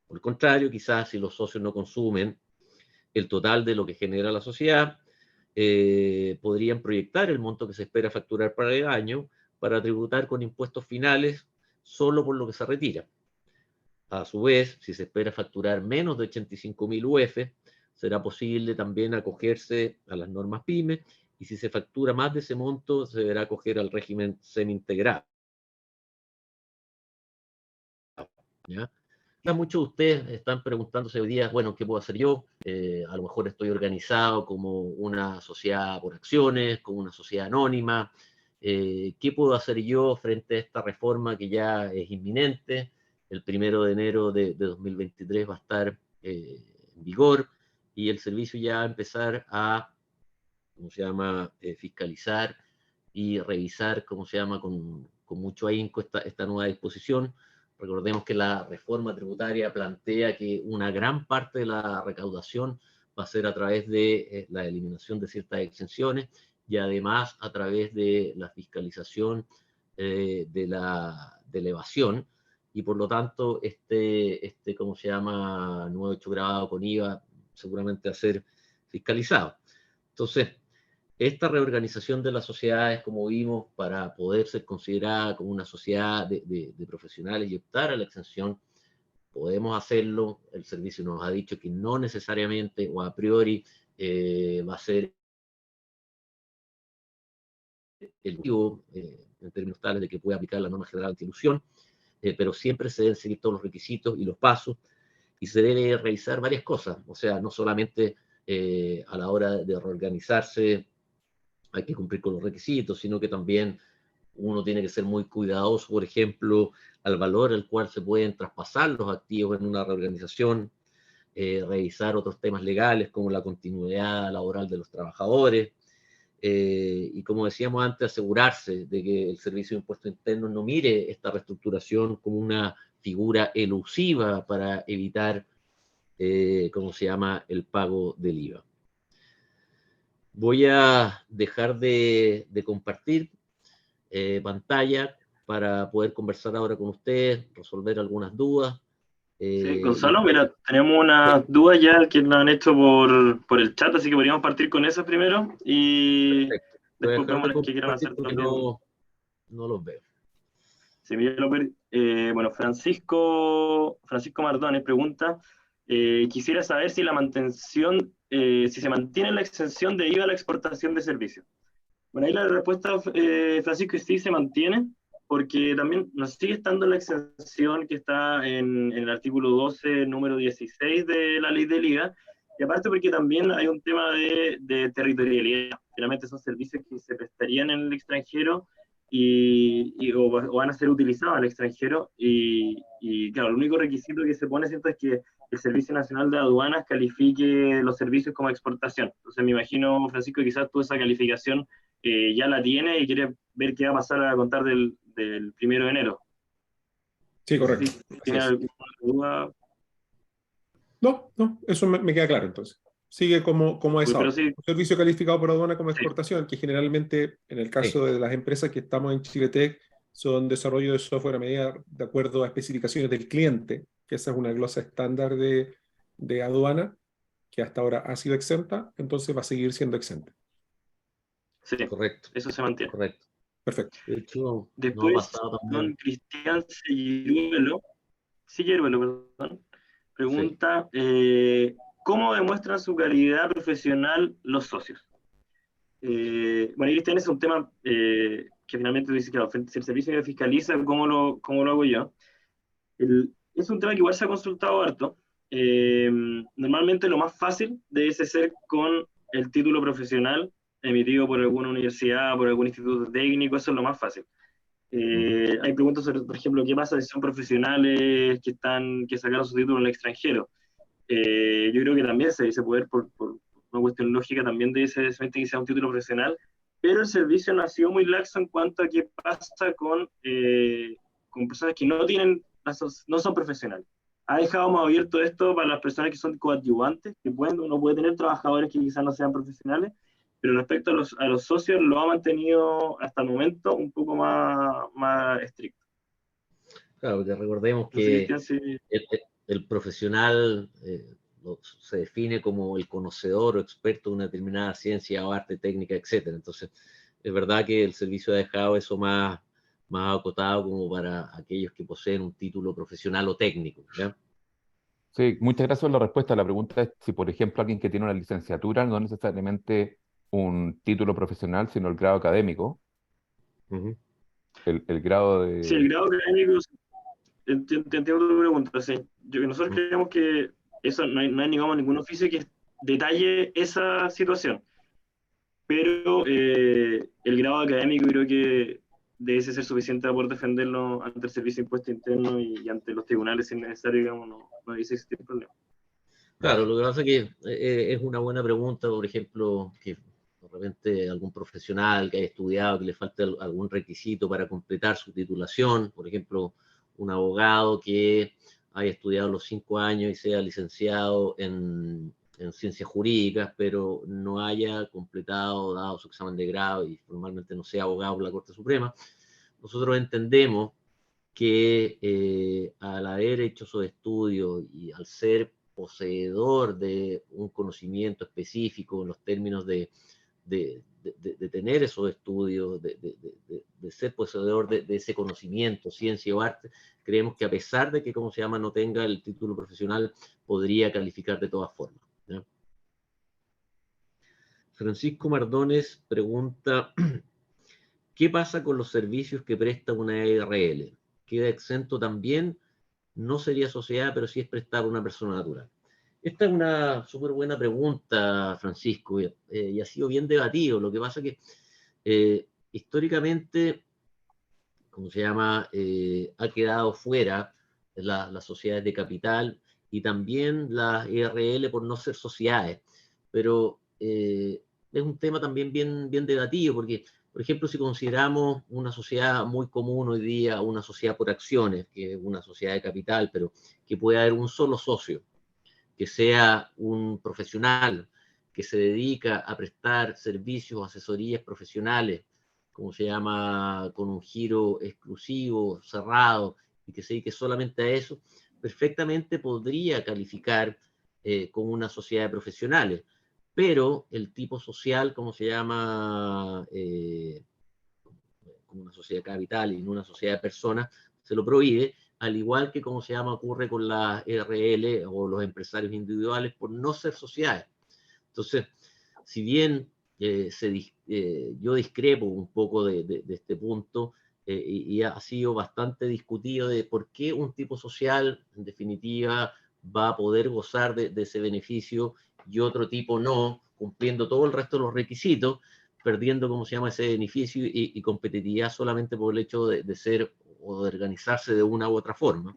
Speaker 3: Por el contrario, quizás si los socios no consumen el total de lo que genera la sociedad, podrían proyectar el monto que se espera facturar para el año para tributar con impuestos finales solo por lo que se retira. A su vez, si se espera facturar menos de 85.000 UF, será posible también acogerse a las normas PYME, y si se factura más de ese monto, se deberá acoger al régimen semi-integrado. ¿Ya? Muchos de ustedes están preguntándose hoy día, bueno, ¿qué puedo hacer yo? A lo mejor estoy organizado como una sociedad por acciones, como una sociedad anónima. ¿Qué puedo hacer yo frente a esta reforma que ya es inminente? El 1 de enero de 2023 va a estar en vigor, y el servicio ya va a empezar a, ¿cómo se llama?, fiscalizar y revisar, ¿cómo se llama?, con mucho ahínco esta nueva disposición. Recordemos que la reforma tributaria plantea que una gran parte de la recaudación va a ser a través de la eliminación de ciertas exenciones, y además a través de la fiscalización de la evasión, y por lo tanto ¿cómo se llama?, nuevo hecho grabado con IVA seguramente va a ser fiscalizado. Entonces, esta reorganización de las sociedades, como vimos, para poder ser considerada como una sociedad de profesionales y optar a la exención, podemos hacerlo. El servicio nos ha dicho que no necesariamente o a priori va a ser el motivo, en términos tales de que pueda aplicar la norma general anti-elusión, pero siempre se deben seguir todos los requisitos y los pasos, y se debe revisar varias cosas. O sea, no solamente a la hora de reorganizarse hay que cumplir con los requisitos, sino que también uno tiene que ser muy cuidadoso, por ejemplo, al valor al cual se pueden traspasar los activos en una reorganización, revisar otros temas legales como la continuidad laboral de los trabajadores, y como decíamos antes, asegurarse de que el Servicio de Impuestos Internos no mire esta reestructuración como una figura elusiva para evitar, ¿cómo se llama?, el pago del IVA. Voy a dejar de compartir pantalla para poder conversar ahora con ustedes, resolver algunas dudas.
Speaker 2: Sí, Gonzalo, mira, tenemos unas dudas ya que nos han hecho por el chat, así que podríamos partir con esas primero y
Speaker 3: Perfecto. Voy a
Speaker 2: después
Speaker 3: dejar
Speaker 2: vemos
Speaker 3: de
Speaker 2: las que quieran
Speaker 3: compartir
Speaker 2: hacer
Speaker 3: porque
Speaker 2: también.
Speaker 3: no los veo.
Speaker 2: Sí, bueno, Francisco Mardones pregunta, quisiera saber si la mantención, si se mantiene la exención de IVA a la exportación de servicios. Bueno, ahí la respuesta, Francisco, es sí se mantiene, porque también nos sigue estando la exención que está en el artículo 12, número 16 de la ley del IVA, y aparte porque también hay un tema de territorialidad. Finalmente son servicios que se prestarían en el extranjero o van a ser utilizados al extranjero, y claro, el único requisito que se pone, ¿cierto?, es que el Servicio Nacional de Aduanas califique los servicios como exportación. Entonces me imagino, Francisco, quizás tú esa calificación ya la tiene y quiere ver qué va a pasar a contar del 1 de enero.
Speaker 4: Sí,
Speaker 2: No sé
Speaker 4: correcto.
Speaker 2: si tiene alguna duda.
Speaker 4: No, eso me queda claro entonces. Sigue como es
Speaker 2: Pero
Speaker 4: ahora.
Speaker 2: sí,
Speaker 4: Un servicio calificado por aduana como
Speaker 2: sí,
Speaker 4: exportación, que generalmente, en el caso
Speaker 3: Sí.
Speaker 4: de las empresas que estamos en Chiletec, son desarrollo de software a medida de acuerdo a especificaciones del cliente, que esa es una glosa estándar de aduana, que hasta ahora ha sido exenta, entonces va a seguir siendo exenta.
Speaker 2: sí,
Speaker 3: Correcto,
Speaker 2: eso se mantiene.
Speaker 3: correcto.
Speaker 4: Perfecto.
Speaker 3: De hecho, no ha
Speaker 2: Después,
Speaker 3: pasado
Speaker 2: don
Speaker 3: también.
Speaker 2: Cristian Silleruelo, perdón,
Speaker 3: Sí.
Speaker 2: pregunta, ¿cómo demuestran su calidad profesional los socios? Bueno, y Cristian, es un tema que finalmente dice, claro, si el servicio me fiscaliza, cómo lo hago yo? Es un tema que igual se ha consultado harto. Normalmente lo más fácil debe ser con el título profesional emitido por alguna universidad, por algún instituto técnico, eso es lo más fácil. Hay preguntas sobre, por ejemplo, qué pasa si son profesionales que sacaron su título en el extranjero. Yo creo que también se dice poder, por una cuestión lógica, también debe ser que sea un título profesional, pero el servicio no ha sido muy laxo en cuanto a qué pasa con personas que no son profesionales. ha dejado más abierto esto para las personas que son coadyuvantes, que uno puede tener trabajadores que quizás no sean profesionales, pero respecto a los socios lo ha mantenido hasta el momento un poco más estricto.
Speaker 3: Claro, porque recordemos
Speaker 2: No sé,
Speaker 3: que
Speaker 2: Cristian, si...
Speaker 3: el profesional se define como el conocedor o experto de una determinada ciencia o arte, técnica, etc. Entonces, es verdad que el servicio ha dejado eso más acotado como para aquellos que poseen un título profesional o técnico, ¿ya?
Speaker 5: Sí, muchas gracias por la respuesta. La pregunta es si, por ejemplo, alguien que tiene una licenciatura, no necesariamente un título profesional, sino el grado académico,
Speaker 3: Uh-huh.
Speaker 5: el grado
Speaker 2: Sí, el
Speaker 5: de...
Speaker 2: grado académico, te entiendo tu pregunta, sí. Nosotros creemos que eso no hay digamos, ningún oficio que detalle esa situación, pero el grado académico creo que debe ser suficiente para poder defenderlo ante el Servicio de Impuesto Interno y ante los tribunales si es necesario, digamos, no dice existir problema.
Speaker 3: Claro, lo que pasa es que es una buena pregunta, por ejemplo, que de repente algún profesional que haya estudiado, que le falte algún requisito para completar su titulación, por ejemplo, un abogado que haya estudiado los 5 años y sea licenciado en ciencias jurídicas, pero no haya completado, dado su examen de grado y formalmente no sea abogado por la Corte Suprema. Nosotros entendemos que al haber hecho esos estudios y al ser poseedor de un conocimiento específico en los términos de tener esos estudios, de ser poseedor de ese conocimiento, ciencia o arte, creemos que a pesar de que, como se llama, no tenga el título profesional, podría calificar de todas formas, ¿ya? Francisco Mardones pregunta, ¿qué pasa con los servicios que presta una ARL? ¿Queda exento también? No sería sociedad, pero sí es prestar a una persona natural. Esta es una súper buena pregunta, Francisco, y ha sido bien debatido. Lo que pasa es que históricamente, como se llama, ha quedado fuera las sociedades de capital y también las ERL por no ser sociedades. Pero es un tema también bien debatido, porque, por ejemplo, si consideramos una sociedad muy común hoy día, una sociedad por acciones, que es una sociedad de capital, pero que puede haber un solo socio, que sea un profesional que se dedica a prestar servicios, asesorías profesionales, como se llama, con un giro exclusivo, cerrado, y que se dedique solamente a eso, perfectamente podría calificar como una sociedad de profesionales. Pero el tipo social, como se llama, como una sociedad de capital y no una sociedad de personas, se lo prohíbe, al igual que como se llama ocurre con las RL o los empresarios individuales por no ser sociedades. Entonces, si bien yo discrepo un poco de este punto y ha sido bastante discutido de por qué un tipo social, en definitiva, va a poder gozar de ese beneficio y otro tipo no, cumpliendo todo el resto de los requisitos, perdiendo, como se llama, ese beneficio y competitividad solamente por el hecho de ser o de organizarse de una u otra forma.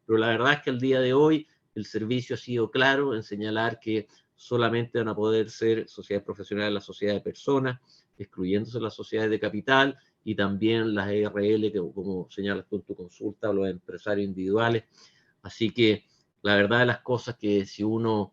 Speaker 3: Pero la verdad es que al día de hoy el servicio ha sido claro en señalar que solamente van a poder ser sociedades profesionales las sociedades de personas, excluyéndose las sociedades de capital y también las ERL, que como señalas tú en tu consulta, los empresarios individuales. Así que la verdad de las cosas que si uno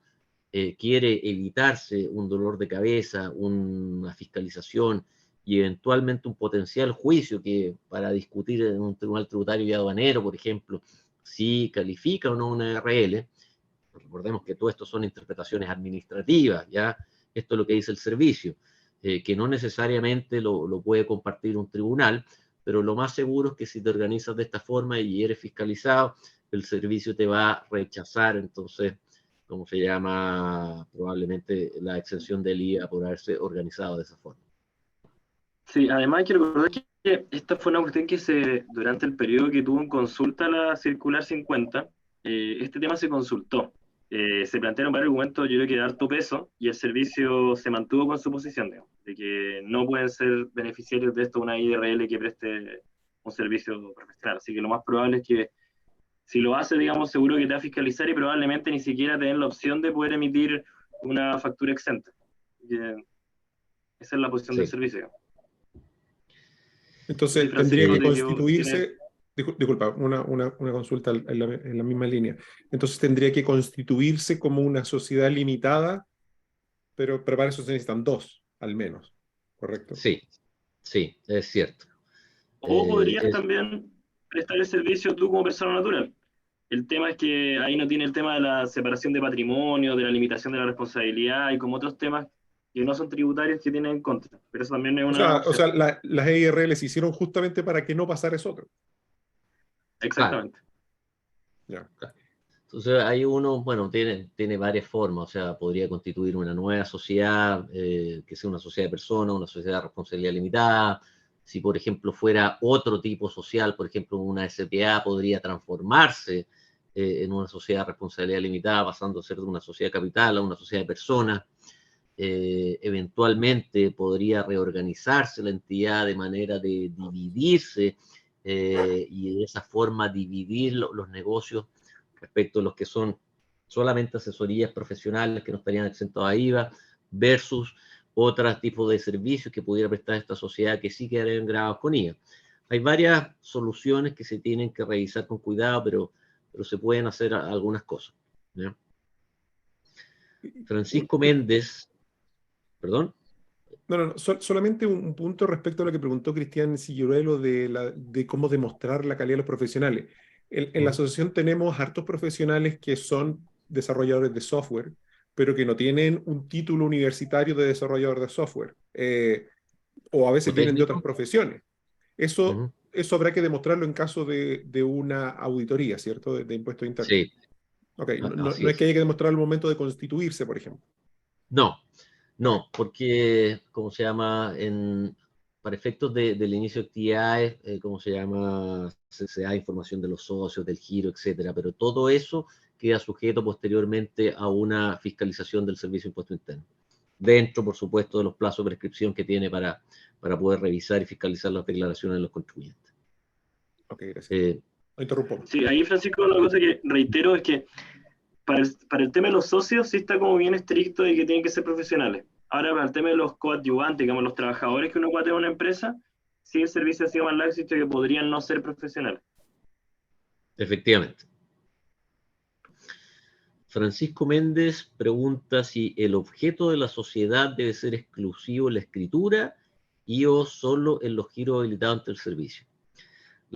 Speaker 3: quiere evitarse un dolor de cabeza, una fiscalización y eventualmente un potencial juicio que para discutir en un tribunal tributario y aduanero, por ejemplo, si califica o no una ERL, recordemos que todo esto son interpretaciones administrativas, ¿ya? Esto es lo que dice el servicio, que no necesariamente lo puede compartir un tribunal, pero lo más seguro es que si te organizas de esta forma y eres fiscalizado, el servicio te va a rechazar, entonces, ¿cómo se llama? Probablemente la exención del IVA por haberse organizado de esa forma.
Speaker 2: Sí, además hay que recordar que esta fue una cuestión que durante el periodo que tuvo en consulta la circular 50, este tema se consultó. Se plantearon varios argumentos, yo creo que de harto peso, y el servicio se mantuvo con su posición, digamos, de que no pueden ser beneficiarios de esto una IRL que preste un servicio profesional. Así que lo más probable es que si lo hace, digamos, seguro que te va a fiscalizar y probablemente ni siquiera te den la opción de poder emitir una factura exenta. Esa es la posición del
Speaker 3: Sí.
Speaker 2: servicio.
Speaker 4: Entonces
Speaker 2: Sí, Francisco,
Speaker 4: tendría que
Speaker 2: te quedó,
Speaker 4: constituirse, Disculpa, una consulta en la misma línea. Entonces tendría que constituirse como una sociedad limitada, pero para eso se necesitan dos, al menos, ¿correcto?
Speaker 3: Sí, sí, es cierto.
Speaker 2: O podrías
Speaker 3: Es,
Speaker 2: también prestar el servicio tú como persona natural. El tema es que ahí no tiene el tema de la separación de patrimonio, de la limitación de la responsabilidad y como otros temas que no son tributarios que tienen en contra. Pero eso también es una
Speaker 4: O
Speaker 2: opción.
Speaker 4: sea las EIR se hicieron justamente para que no pasara eso otro.
Speaker 3: claro.
Speaker 2: Exactamente.
Speaker 4: Ya.
Speaker 3: Entonces, ahí uno, bueno, tiene varias formas, o sea, podría constituir una nueva sociedad, que sea una sociedad de personas, una sociedad de responsabilidad limitada. Si, por ejemplo, fuera otro tipo social, por ejemplo, una SPA podría transformarse en una sociedad de responsabilidad limitada, pasando a ser de una sociedad capital a una sociedad de personas. Eventualmente podría reorganizarse la entidad de manera de dividirse y de esa forma dividir los negocios respecto a los que son solamente asesorías profesionales que no estarían exentos a IVA versus otros tipos de servicios que pudiera prestar esta sociedad que sí quedarían grabados con IVA. Hay varias soluciones que se tienen que revisar con cuidado, pero se pueden hacer algunas cosas, ¿ya? Francisco Méndez, perdón.
Speaker 4: No. Solamente un punto respecto a lo que preguntó Cristian Sigüruelo de cómo demostrar la calidad de los profesionales. En la asociación tenemos hartos profesionales que son desarrolladores de software, pero que no tienen un título universitario de desarrollador de software, o a
Speaker 3: ¿O
Speaker 4: veces vienen de otras
Speaker 3: técnico?
Speaker 4: profesiones.
Speaker 3: Uh -huh.
Speaker 4: Eso habrá que demostrarlo en caso de una auditoría, ¿cierto? De impuestos internos.
Speaker 3: Sí,
Speaker 4: Ok,
Speaker 3: así
Speaker 4: no es que
Speaker 3: es.
Speaker 4: haya que demostrarlo al momento de constituirse, por ejemplo.
Speaker 3: No,
Speaker 4: Ok.
Speaker 3: no, porque, ¿cómo se llama? Para efectos del inicio de actividades, ¿cómo se llama? Se da información de los socios, del giro, etcétera, pero todo eso queda sujeto posteriormente a una fiscalización del Servicio de Impuesto Interno. Dentro, por supuesto, de los plazos de prescripción que tiene para poder revisar y fiscalizar las declaraciones de los contribuyentes.
Speaker 4: Ok, gracias.
Speaker 3: Eh,
Speaker 4: No interrumpo.
Speaker 2: Sí, ahí Francisco, una cosa que reitero es que para el tema de los socios sí está como bien estricto de que tienen que ser profesionales. Ahora, para el tema de los coadyuvantes, digamos, los trabajadores que uno puede tener en una empresa, sí el servicio ha sido más laxo que podrían no ser profesionales.
Speaker 3: Efectivamente. Francisco Méndez pregunta si el objeto de la sociedad debe ser exclusivo en la escritura y o solo en los giros habilitados ante el servicio.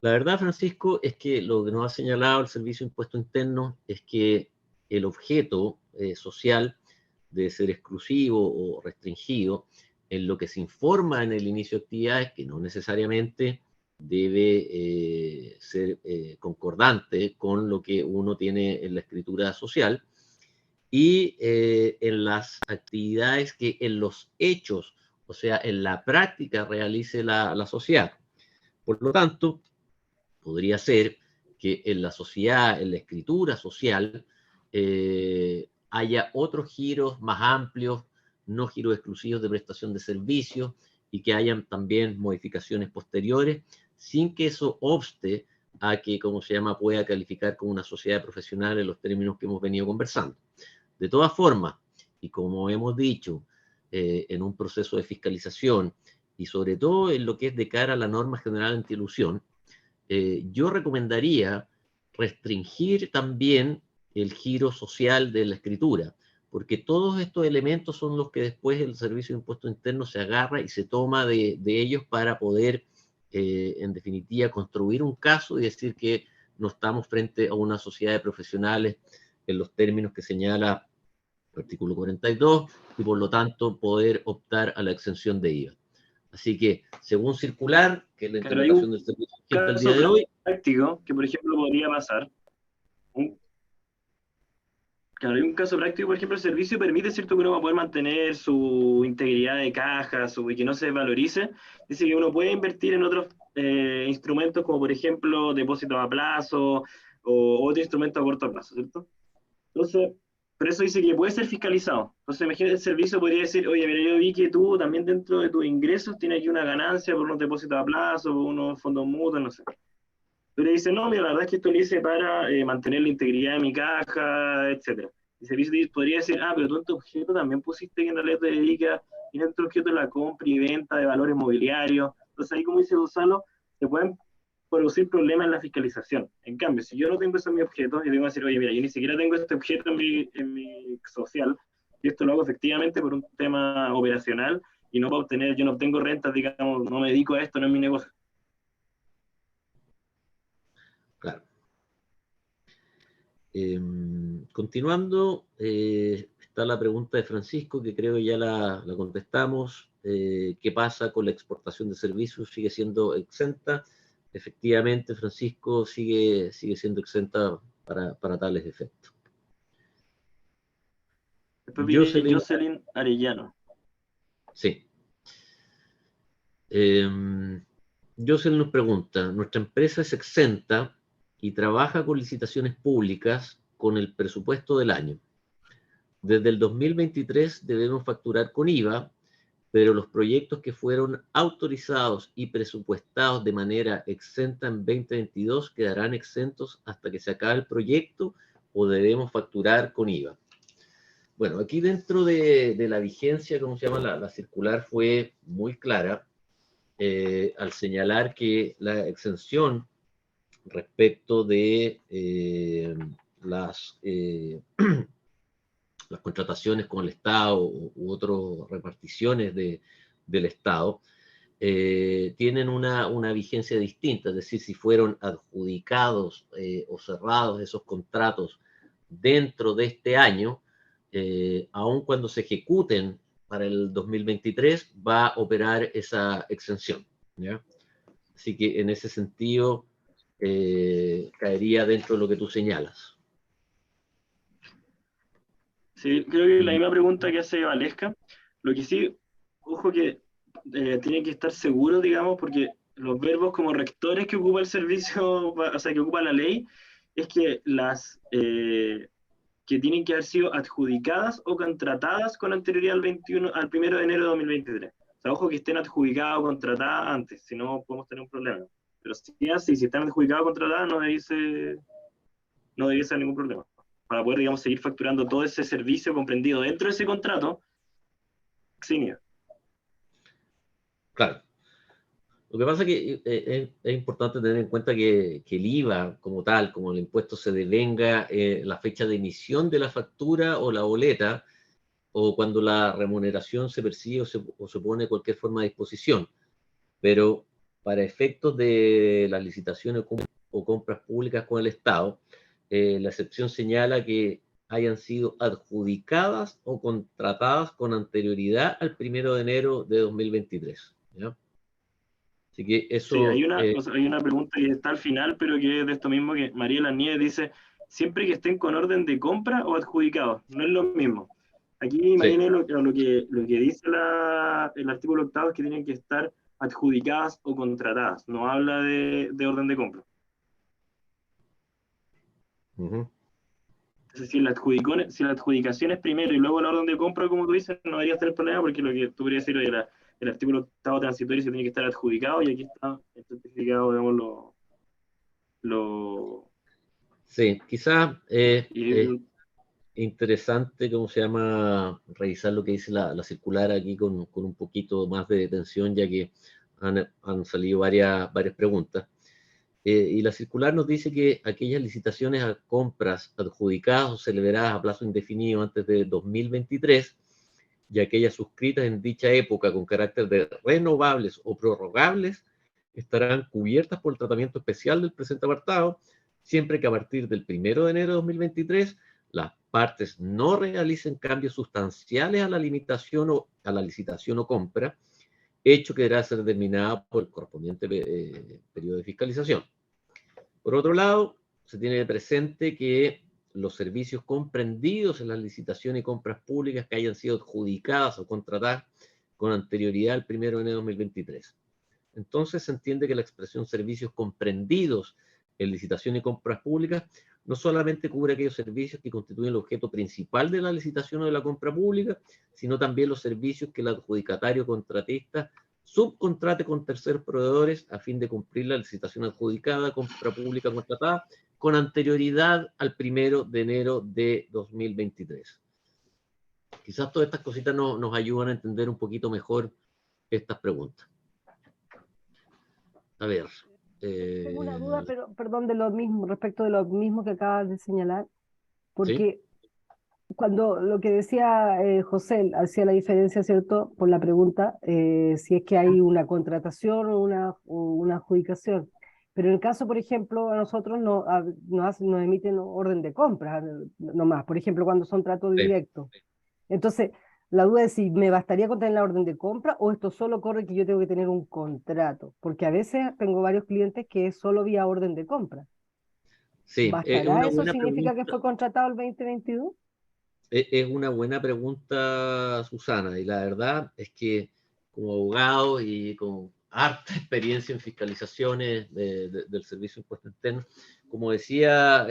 Speaker 3: La verdad, Francisco, es que lo que nos ha señalado el Servicio de Impuesto Interno es que el objeto social debe ser exclusivo o restringido en lo que se informa en el inicio de actividades, que no necesariamente debe ser concordante con lo que uno tiene en la escritura social, y en las actividades que en los hechos, o sea, en la práctica realice la sociedad. Por lo tanto, podría ser que en la sociedad, en la escritura social, haya otros giros más amplios, no giros exclusivos de prestación de servicios, y que hayan también modificaciones posteriores, sin que eso obste a que, como se llama, pueda calificar como una sociedad profesional en los términos que hemos venido conversando. De todas formas, y como hemos dicho, en un proceso de fiscalización, y sobre todo en lo que es de cara a la norma general antielusión, yo recomendaría restringir también el giro social de la escritura, porque todos estos elementos son los que después el Servicio de Impuesto Interno se agarra y se toma de ellos para poder, en definitiva, construir un caso y decir que no estamos frente a una sociedad de profesionales en los términos que señala el artículo 42 y por lo tanto poder optar a la exención de IVA. Así que, según circular, que es la
Speaker 2: Pero hay
Speaker 3: interpretación
Speaker 2: un
Speaker 3: del servicio vigente el día
Speaker 2: caso
Speaker 3: de hoy.
Speaker 2: práctico que, por ejemplo, podría pasar. Claro, hay un caso práctico, por ejemplo, el servicio permite, ¿cierto?, que uno va a poder mantener su integridad de caja, y que no se desvalorice. Dice que uno puede invertir en otros instrumentos, como por ejemplo depósitos a plazo o otro instrumento a corto plazo, ¿cierto? Entonces, por eso dice que puede ser fiscalizado. Entonces, imagínate, el servicio podría decir, oye, mira, yo vi que tú también dentro de tus ingresos tienes aquí una ganancia por unos depósitos a plazo, por unos fondos mutuos, no sé. Tú le dices, no, mira, la verdad es que esto lo hice para mantener la integridad de mi caja, etcétera. Y el servicio podría decir, pero tú en tu objeto también pusiste que en realidad te dedicas, y en tu objeto la compra y venta de valores mobiliarios. Entonces ahí, como dice Gonzalo, se pueden producir problemas en la fiscalización. En cambio, si yo no tengo eso en mi objeto, yo tengo que decir, oye, mira, yo ni siquiera tengo este objeto en mi social, y esto lo hago efectivamente por un tema operacional, y no para obtener, yo no obtengo rentas, digamos, no me dedico a esto, no es mi negocio.
Speaker 3: Claro. Continuando, está la pregunta de Francisco, que creo que ya la contestamos. ¿Qué pasa con la exportación de servicios? ¿Sigue siendo exenta? Efectivamente, Francisco, sigue siendo exenta para tales efectos.
Speaker 2: Después viene Jocelyn Arellano.
Speaker 3: Sí. Jocelyn nos pregunta, ¿nuestra empresa es exenta y trabaja con licitaciones públicas con el presupuesto del año? Desde el 2023 debemos facturar con IVA, pero los proyectos que fueron autorizados y presupuestados de manera exenta en 2022 quedarán exentos hasta que se acabe el proyecto o debemos facturar con IVA. Bueno, aquí dentro de la vigencia, ¿cómo se llama? La circular fue muy clara al señalar que la exención respecto de las contrataciones con el Estado u otras reparticiones del Estado tienen una vigencia distinta, es decir, si fueron adjudicados o cerrados esos contratos dentro de este año, aun cuando se ejecuten para el 2023, va a operar esa exención, ¿ya? Así que en ese sentido caería dentro de lo que tú señalas.
Speaker 2: Sí, creo que la misma pregunta que hace Valesca. Lo que sí, ojo que tiene que estar seguro, digamos, porque los verbos como rectores que ocupa el servicio, o sea, que ocupa la ley, es que las que tienen que haber sido adjudicadas o contratadas con anterioridad al 1 de enero de 2023. O sea, ojo que estén adjudicadas o contratadas antes, si no podemos tener un problema. Pero si es así, si están adjudicadas o contratadas, no debiese ser ningún problema. Para poder, digamos, seguir facturando todo ese servicio comprendido dentro de ese contrato, sin IVA.
Speaker 3: Claro. Lo que pasa es que es importante tener en cuenta que el IVA como tal, como el impuesto se devenga la fecha de emisión de la factura o la boleta, o cuando la remuneración se percibe o se pone cualquier forma de disposición. Pero para efectos de las licitaciones o compras públicas con el Estado, la excepción señala que hayan sido adjudicadas o contratadas con anterioridad al 1 de enero de 2023. ¿Ya? Así que eso...
Speaker 2: Sí, hay una pregunta que está al final, pero que es de esto mismo, que Mariela Nieves dice, siempre que estén con orden de compra o adjudicados, no es lo mismo. Aquí imagínense lo que dice el artículo 8 es que tienen que estar adjudicadas o contratadas, no habla de orden de compra. Entonces, si la adjudicación es primero y luego la orden de compra, como tú dices, no debería tener problema, porque lo que tú podrías decir, oye, el artículo 8 transitorio se tiene que estar adjudicado, y aquí está el certificado, digamos,
Speaker 3: Sí, quizás interesante, ¿cómo se llama? Revisar lo que dice la circular aquí con un poquito más de detención, ya que han salido varias preguntas. Y la circular nos dice que aquellas licitaciones a compras adjudicadas o celebradas a plazo indefinido antes de 2023 y aquellas suscritas en dicha época con carácter de renovables o prorrogables estarán cubiertas por el tratamiento especial del presente apartado, siempre que a partir del 1 de enero de 2023 las partes no realicen cambios sustanciales a la limitación o a la licitación o compra, hecho que deberá ser determinado por el correspondiente periodo de fiscalización. Por otro lado, se tiene presente que los servicios comprendidos en las licitaciones y compras públicas que hayan sido adjudicadas o contratadas con anterioridad al 1 de enero de 2023. Entonces se entiende que la expresión servicios comprendidos en licitación y compras públicas no solamente cubre aquellos servicios que constituyen el objeto principal de la licitación o de la compra pública, sino también los servicios que el adjudicatario contratista subcontrate con terceros proveedores a fin de cumplir la licitación adjudicada, compra pública contratada, con anterioridad al 1 de enero de 2023. Quizás todas estas cositas nos ayudan a entender un poquito mejor estas preguntas. A ver.
Speaker 6: Tengo una duda, pero perdón, de lo mismo, respecto de lo mismo que acabas de señalar, porque cuando lo que decía José hacía la diferencia, ¿cierto? Por la pregunta, si es que hay una contratación o una adjudicación. Pero en el caso, por ejemplo, a nosotros nos emiten orden de compra, nomás, por ejemplo, cuando son tratos
Speaker 3: Sí.
Speaker 6: directos. Entonces, la duda es si me bastaría con tener la orden de compra o esto solo corre que yo tengo que tener un contrato, porque a veces tengo varios clientes que es solo vía orden de compra.
Speaker 3: Sí, es
Speaker 6: ¿Bastará?
Speaker 3: una
Speaker 6: ¿Eso
Speaker 3: buena
Speaker 6: significa que
Speaker 3: pregunta.
Speaker 6: fue contratado el 2022?
Speaker 3: Es una buena pregunta, Susana, y la verdad es que como abogado y con harta experiencia en fiscalizaciones del Servicio de Impuesto Interno, como decía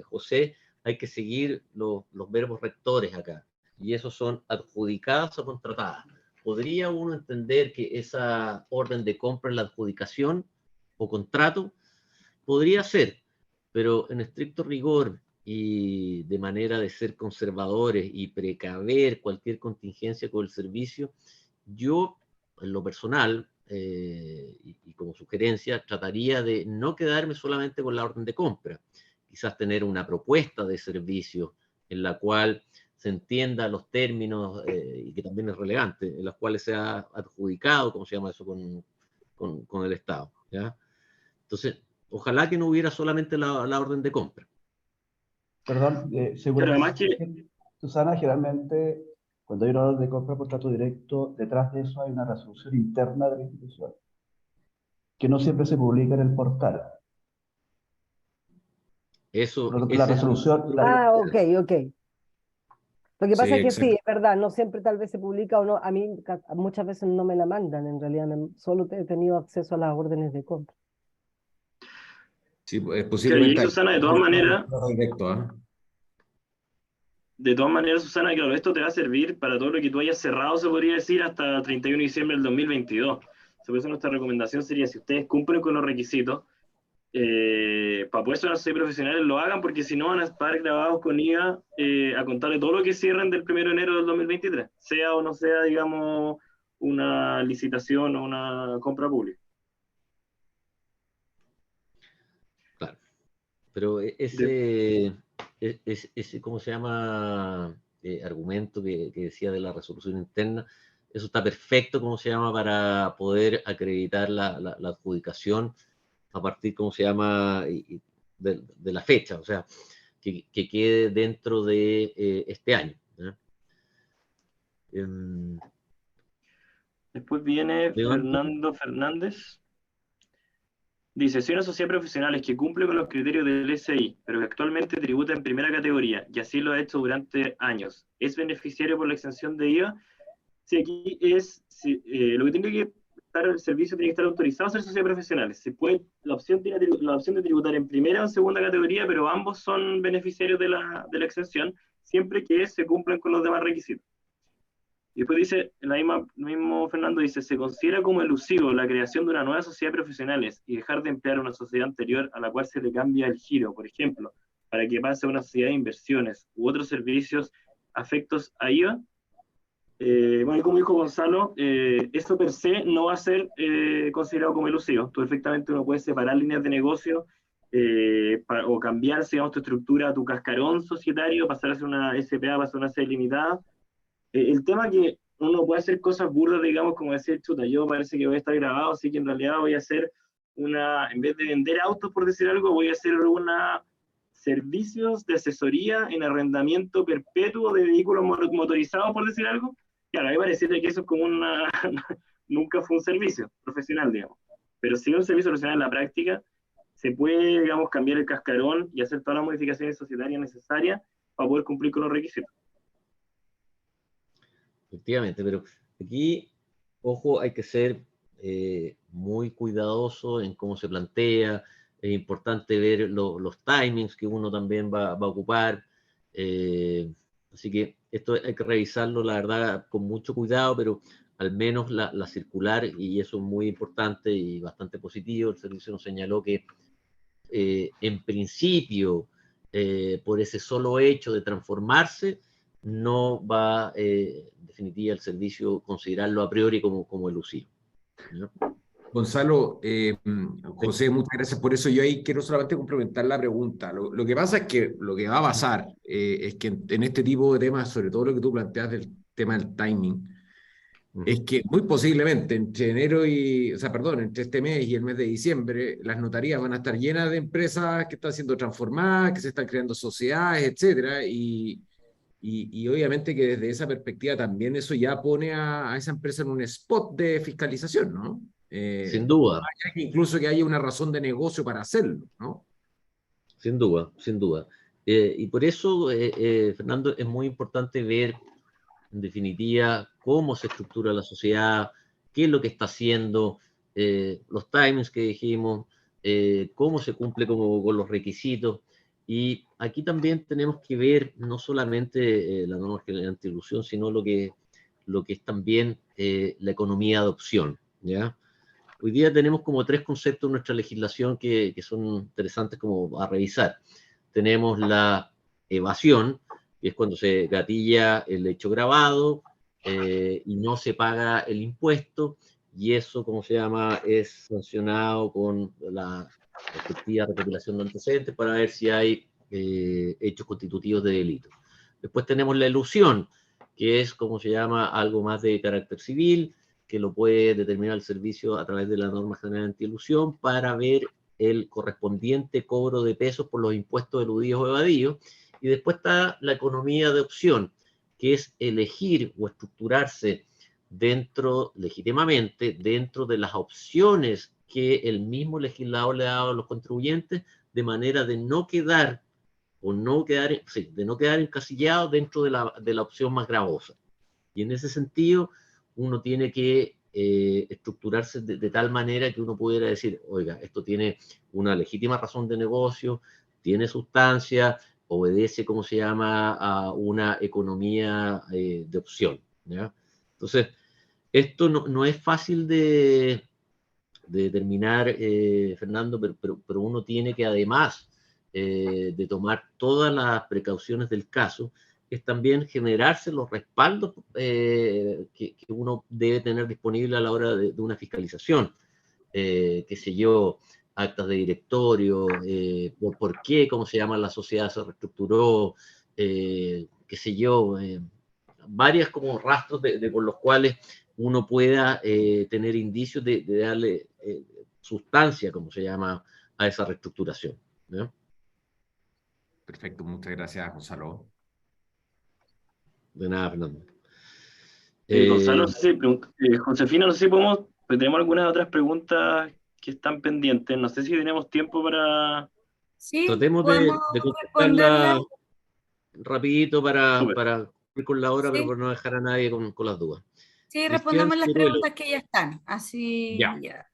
Speaker 3: José, hay que seguir los verbos rectores acá, y esos son adjudicadas o contratadas. ¿Podría uno entender que esa orden de compra es la adjudicación o contrato? Podría ser, pero en estricto rigor y de manera de ser conservadores y precaver cualquier contingencia con el servicio, yo, en lo personal, y como sugerencia, trataría de no quedarme solamente con la orden de compra, quizás tener una propuesta de servicio en la cual se entienda los términos, y que también es relevante, en los cuales se ha adjudicado, ¿cómo se llama eso?, con el Estado, ¿ya? Entonces, ojalá que no hubiera solamente la orden de compra.
Speaker 7: Perdón,
Speaker 2: Pero además que,
Speaker 7: Susana, generalmente cuando hay una orden de compra por trato directo, detrás de eso hay una resolución interna de la institución, que no siempre se publica en el portal.
Speaker 3: Eso,
Speaker 7: Por lo tanto, la
Speaker 3: ese es un...
Speaker 7: resolución,
Speaker 6: Ok, ok. Lo que
Speaker 5: Sí,
Speaker 6: pasa es que sí,
Speaker 5: exacto.
Speaker 6: es verdad, no siempre tal vez se publica o no. A mí muchas veces no me la mandan, en realidad solo he tenido acceso a las órdenes de compra.
Speaker 5: Sí,
Speaker 2: claro, y ahí,
Speaker 5: posiblemente
Speaker 2: Susana, de todas maneras,
Speaker 5: directo, ¿ah?
Speaker 2: Susana, claro, esto te va a servir para todo lo que tú hayas cerrado, se podría decir, hasta 31 de diciembre del 2022. Por eso nuestra recomendación sería, si ustedes cumplen con los requisitos, para poder ser profesionales, lo hagan, porque si no van a estar grabados con IVA a contar de todo lo que cierren del 1 de enero del 2023, sea o no sea, digamos, una licitación o una compra pública.
Speaker 3: Claro. Pero ese ¿cómo se llama? Argumento que decía de la resolución interna, eso está perfecto, ¿cómo se llama? Para poder acreditar la adjudicación a partir, ¿cómo se llama? De la fecha, o sea, que quede dentro de este año, ¿ya?
Speaker 2: Después viene
Speaker 3: Leandro,
Speaker 2: Fernando Fernández. Dice, soy una sociedad de profesionales que cumple con los criterios del SI, pero que actualmente tributa en primera categoría, y así lo ha hecho durante años. ¿Es beneficiario por la exención de IVA? Sí, aquí es, sí, lo que tiene que estar el servicio tiene que estar autorizado a ser sociedad de profesionales. Se puede, la opción de tributar en primera o en segunda categoría, pero ambos son beneficiarios de la exención, siempre que se cumplan con los demás requisitos. Y después dice, lo mismo Fernando dice, se considera como elusivo la creación de una nueva sociedad de profesionales y dejar de emplear una sociedad anterior a la cual se le cambia el giro, por ejemplo, para que pase a una sociedad de inversiones u otros servicios afectos a IVA. Bueno, como dijo Gonzalo, eso per se no va a ser considerado como elusivo. Tú perfectamente uno puede separar líneas de negocio o cambiar, digamos, tu estructura, tu cascarón societario, pasar a ser una SPA, pasar a una C limitada. El tema que uno puede hacer cosas burdas, digamos, como decir, chuta, yo parece que voy a estar grabado, así que en realidad voy a hacer en vez de vender autos, por decir algo, voy a hacer servicios de asesoría en arrendamiento perpetuo de vehículos motorizados, por decir algo. Claro, a mí me pareciera que eso es como nunca fue un servicio profesional, digamos. Pero si es un servicio profesional en la práctica, se puede, digamos, cambiar el cascarón y hacer todas las modificaciones societarias necesarias para poder cumplir con los requisitos.
Speaker 3: efectivamente, pero aquí, ojo, hay que ser muy cuidadoso en cómo se plantea. Es importante ver los timings que uno también va a ocupar. Así que esto hay que revisarlo, la verdad, con mucho cuidado, pero al menos la circular, y eso es muy importante y bastante positivo. El servicio nos señaló que en principio, por ese solo hecho de transformarse, no va, en definitiva, el servicio considerarlo a priori como elusivo, ¿no?
Speaker 8: Gonzalo, José, muchas gracias por eso. Yo ahí quiero solamente complementar la pregunta. Lo que pasa es que lo que va a pasar es que en este tipo de temas, sobre todo lo que tú planteas del tema del timing, es que muy posiblemente entre enero y, o sea, perdón, entre este mes y el mes de diciembre, las notarías van a estar llenas de empresas que están siendo transformadas, que se están creando sociedades, etcétera, y obviamente que desde esa perspectiva también eso ya pone a esa empresa en un spot de fiscalización, ¿no?
Speaker 3: Sin duda,
Speaker 8: Incluso que haya una razón de negocio para hacerlo, ¿no?
Speaker 3: sin duda, sin duda. Y por eso, Fernando, es muy importante ver, en definitiva, cómo se estructura la sociedad, qué es lo que está haciendo, los timings que dijimos, cómo se cumple con los requisitos. Y aquí también tenemos que ver no solamente la norma general antiilusión, sino lo que es también la economía de opción, ¿ya? Hoy día tenemos como 3 conceptos en nuestra legislación que son interesantes como a revisar. Tenemos la evasión, que es cuando se gatilla el hecho grabado y no se paga el impuesto, y eso, como se llama, es sancionado con la respectiva recopilación de antecedentes para ver si hay hechos constitutivos de delito. Después tenemos la elusión, que es, como se llama, algo más de carácter civil, que lo puede determinar el servicio a través de la norma general antielusión para ver el correspondiente cobro de pesos por los impuestos eludidos o evadidos. Y después está la economía de opción, que es elegir o estructurarse legítimamente, dentro de las opciones que el mismo legislador le ha dado a los contribuyentes, de manera de no quedar encasillado dentro de la opción más gravosa. Y en ese sentido, uno tiene que estructurarse de tal manera que uno pudiera decir, oiga, esto tiene una legítima razón de negocio, tiene sustancia, obedece, como se llama, a una economía de opción, ¿ya? Entonces, esto no es fácil de determinar, Fernando, pero uno tiene que, además de tomar todas las precauciones del caso, es también generarse los respaldos que uno debe tener disponible a la hora de una fiscalización. Qué sé yo, actas de directorio, por qué, cómo se llama, la sociedad se reestructuró, qué sé yo, varias como rastros por los cuales uno pueda tener indicios de darle sustancia, como se llama, a esa reestructuración, ¿no?
Speaker 8: Perfecto, muchas gracias, Gonzalo.
Speaker 3: De nada, Fernando.
Speaker 2: Gonzalo, no sé si, Josefina, no sé si tenemos algunas otras preguntas que están pendientes. No sé si tenemos tiempo para...
Speaker 1: Sí,
Speaker 3: Tratemos
Speaker 1: podemos
Speaker 3: de
Speaker 1: responderlas.
Speaker 3: contestarla rapidito para ir con la hora, pero
Speaker 1: Sí,
Speaker 3: por no dejar a nadie con las dudas.
Speaker 1: sí,
Speaker 3: Cristian
Speaker 1: respondamos las
Speaker 3: Ciruelo,
Speaker 1: preguntas que ya están, así
Speaker 3: ya.
Speaker 1: ya,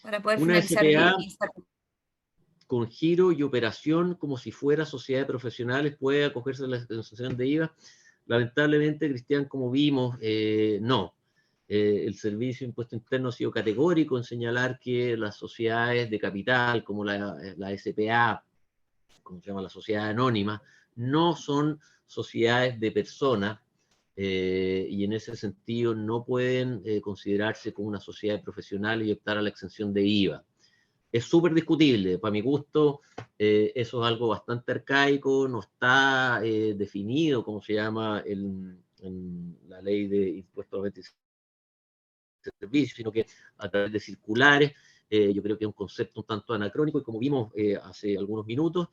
Speaker 1: para poder
Speaker 3: Una
Speaker 1: finalizar
Speaker 3: SPA
Speaker 1: esta.
Speaker 3: con giro y operación como si fuera sociedad de profesionales puede acogerse a la exención de IVA. Lamentablemente, Cristian, como vimos, no. El Servicio de Impuesto Interno ha sido categórico en señalar que las sociedades de capital, como la SPA, como se llama la sociedad anónima, no son sociedades de personas y en ese sentido no pueden considerarse como una sociedad de profesionales y optar a la exención de IVA. Es súper discutible, para mi gusto, eso es algo bastante arcaico, no está definido, como se llama, en la ley de impuestos a ventas y servicios, sino que a través de circulares. Yo creo que es un concepto un tanto anacrónico y, como vimos hace algunos minutos,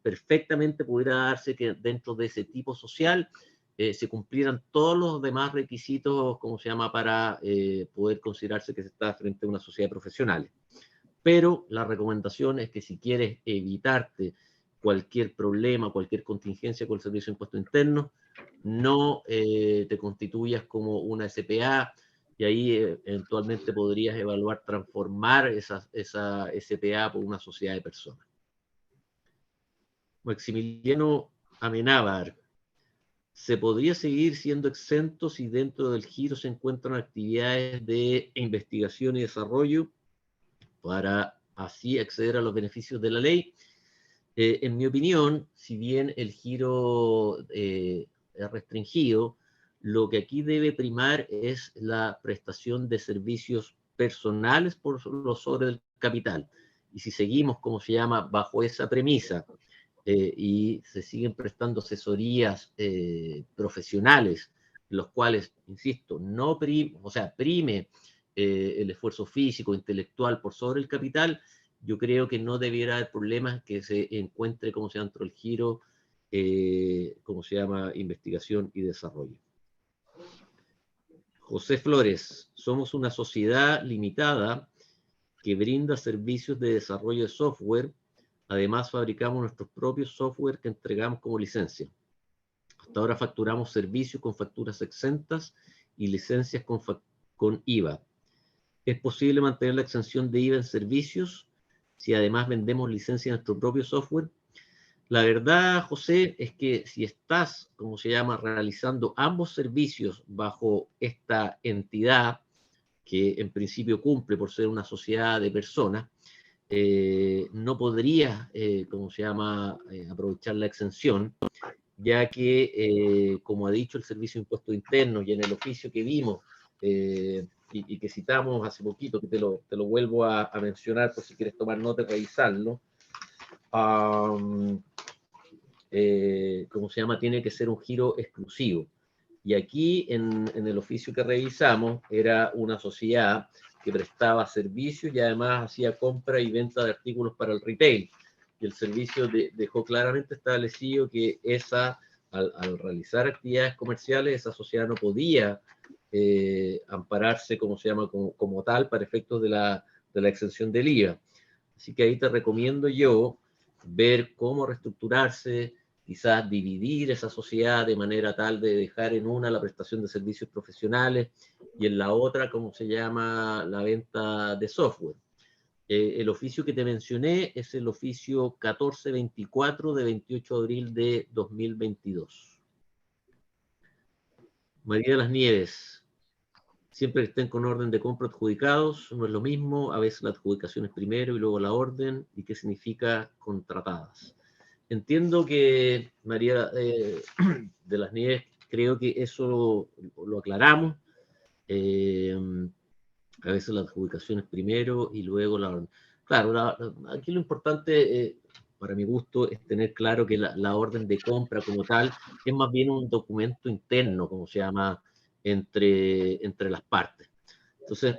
Speaker 3: perfectamente pudiera darse que dentro de ese tipo social se cumplieran todos los demás requisitos, como se llama, para poder considerarse que se está frente a una sociedad de profesionales. Pero la recomendación es que si quieres evitarte cualquier problema, cualquier contingencia con el Servicio de Impuestos Internos, no te constituyas como una SPA, y ahí eventualmente podrías evaluar transformar esa SPA por una sociedad de personas. Maximiliano Amenábar, ¿se podría seguir siendo exento si dentro del giro se encuentran actividades de investigación y desarrollo para así acceder a los beneficios de la ley? En mi opinión, si bien el giro es restringido, lo que aquí debe primar es la prestación de servicios personales por sobre el capital. Y si seguimos, como se llama, bajo esa premisa, y se siguen prestando asesorías profesionales, los cuales, insisto, no prime el esfuerzo físico, intelectual por sobre el capital, yo creo que no debiera haber problemas que se encuentre, como se llama, dentro del giro, como se llama, investigación y desarrollo. José Flores, somos una sociedad limitada que brinda servicios de desarrollo de software. Además, fabricamos nuestros propios software que entregamos como licencia. Hasta ahora facturamos servicios con facturas exentas y licencias con IVA. ¿Es posible mantener la exención de IVA en servicios si además vendemos licencia de nuestro propio software? La verdad, José, es que si estás, como se llama, realizando ambos servicios bajo esta entidad, que en principio cumple por ser una sociedad de personas, no podría, como se llama, aprovechar la exención, ya que, como ha dicho el Servicio de Impuestos Internos y en el oficio que vimos y que citamos hace poquito, que te lo vuelvo a mencionar por si quieres tomar nota y revisarlo, como se llama, tiene que ser un giro exclusivo. Y aquí, en el oficio que revisamos, era una sociedad que prestaba servicios y además hacía compra y venta de artículos para el retail. Y el servicio dejó claramente establecido que al realizar actividades comerciales, esa sociedad no podía ampararse, como se llama, como tal, para efectos de la exención del IVA. Así que ahí te recomiendo yo ver cómo reestructurarse, quizás dividir esa sociedad de manera tal de dejar en una la prestación de servicios profesionales y en la otra, como se llama, la venta de software. El oficio que te mencioné es el oficio 1424 de 28 de abril de 2022. María de las Nieves, siempre que estén con orden de compra adjudicados, no es lo mismo, a veces la adjudicación es primero y luego la orden, ¿y qué significa contratadas? Entiendo que, María de las Nieves, creo que eso lo aclaramos. A veces la adjudicación es primero y luego la orden. Claro, aquí lo importante, para mi gusto, es tener claro que la orden de compra como tal es más bien un documento interno, como se llama, entre las partes. Entonces,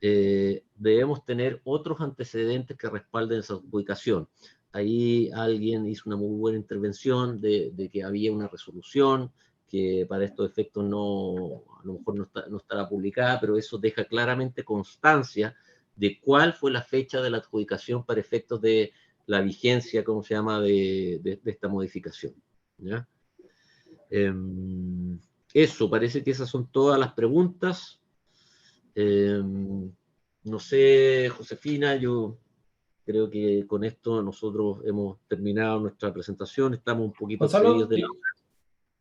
Speaker 3: debemos tener otros antecedentes que respalden esa adjudicación. Ahí alguien hizo una muy buena intervención de que había una resolución que para estos efectos a lo mejor no estará publicada, pero eso deja claramente constancia de cuál fue la fecha de la adjudicación para efectos de la vigencia, ¿cómo se llama?, de esta modificación. ¿Ya? Eso, parece que esas son todas las preguntas. No sé, Josefina, yo creo que con esto nosotros hemos terminado nuestra presentación. Estamos un poquito excedidos de la hora.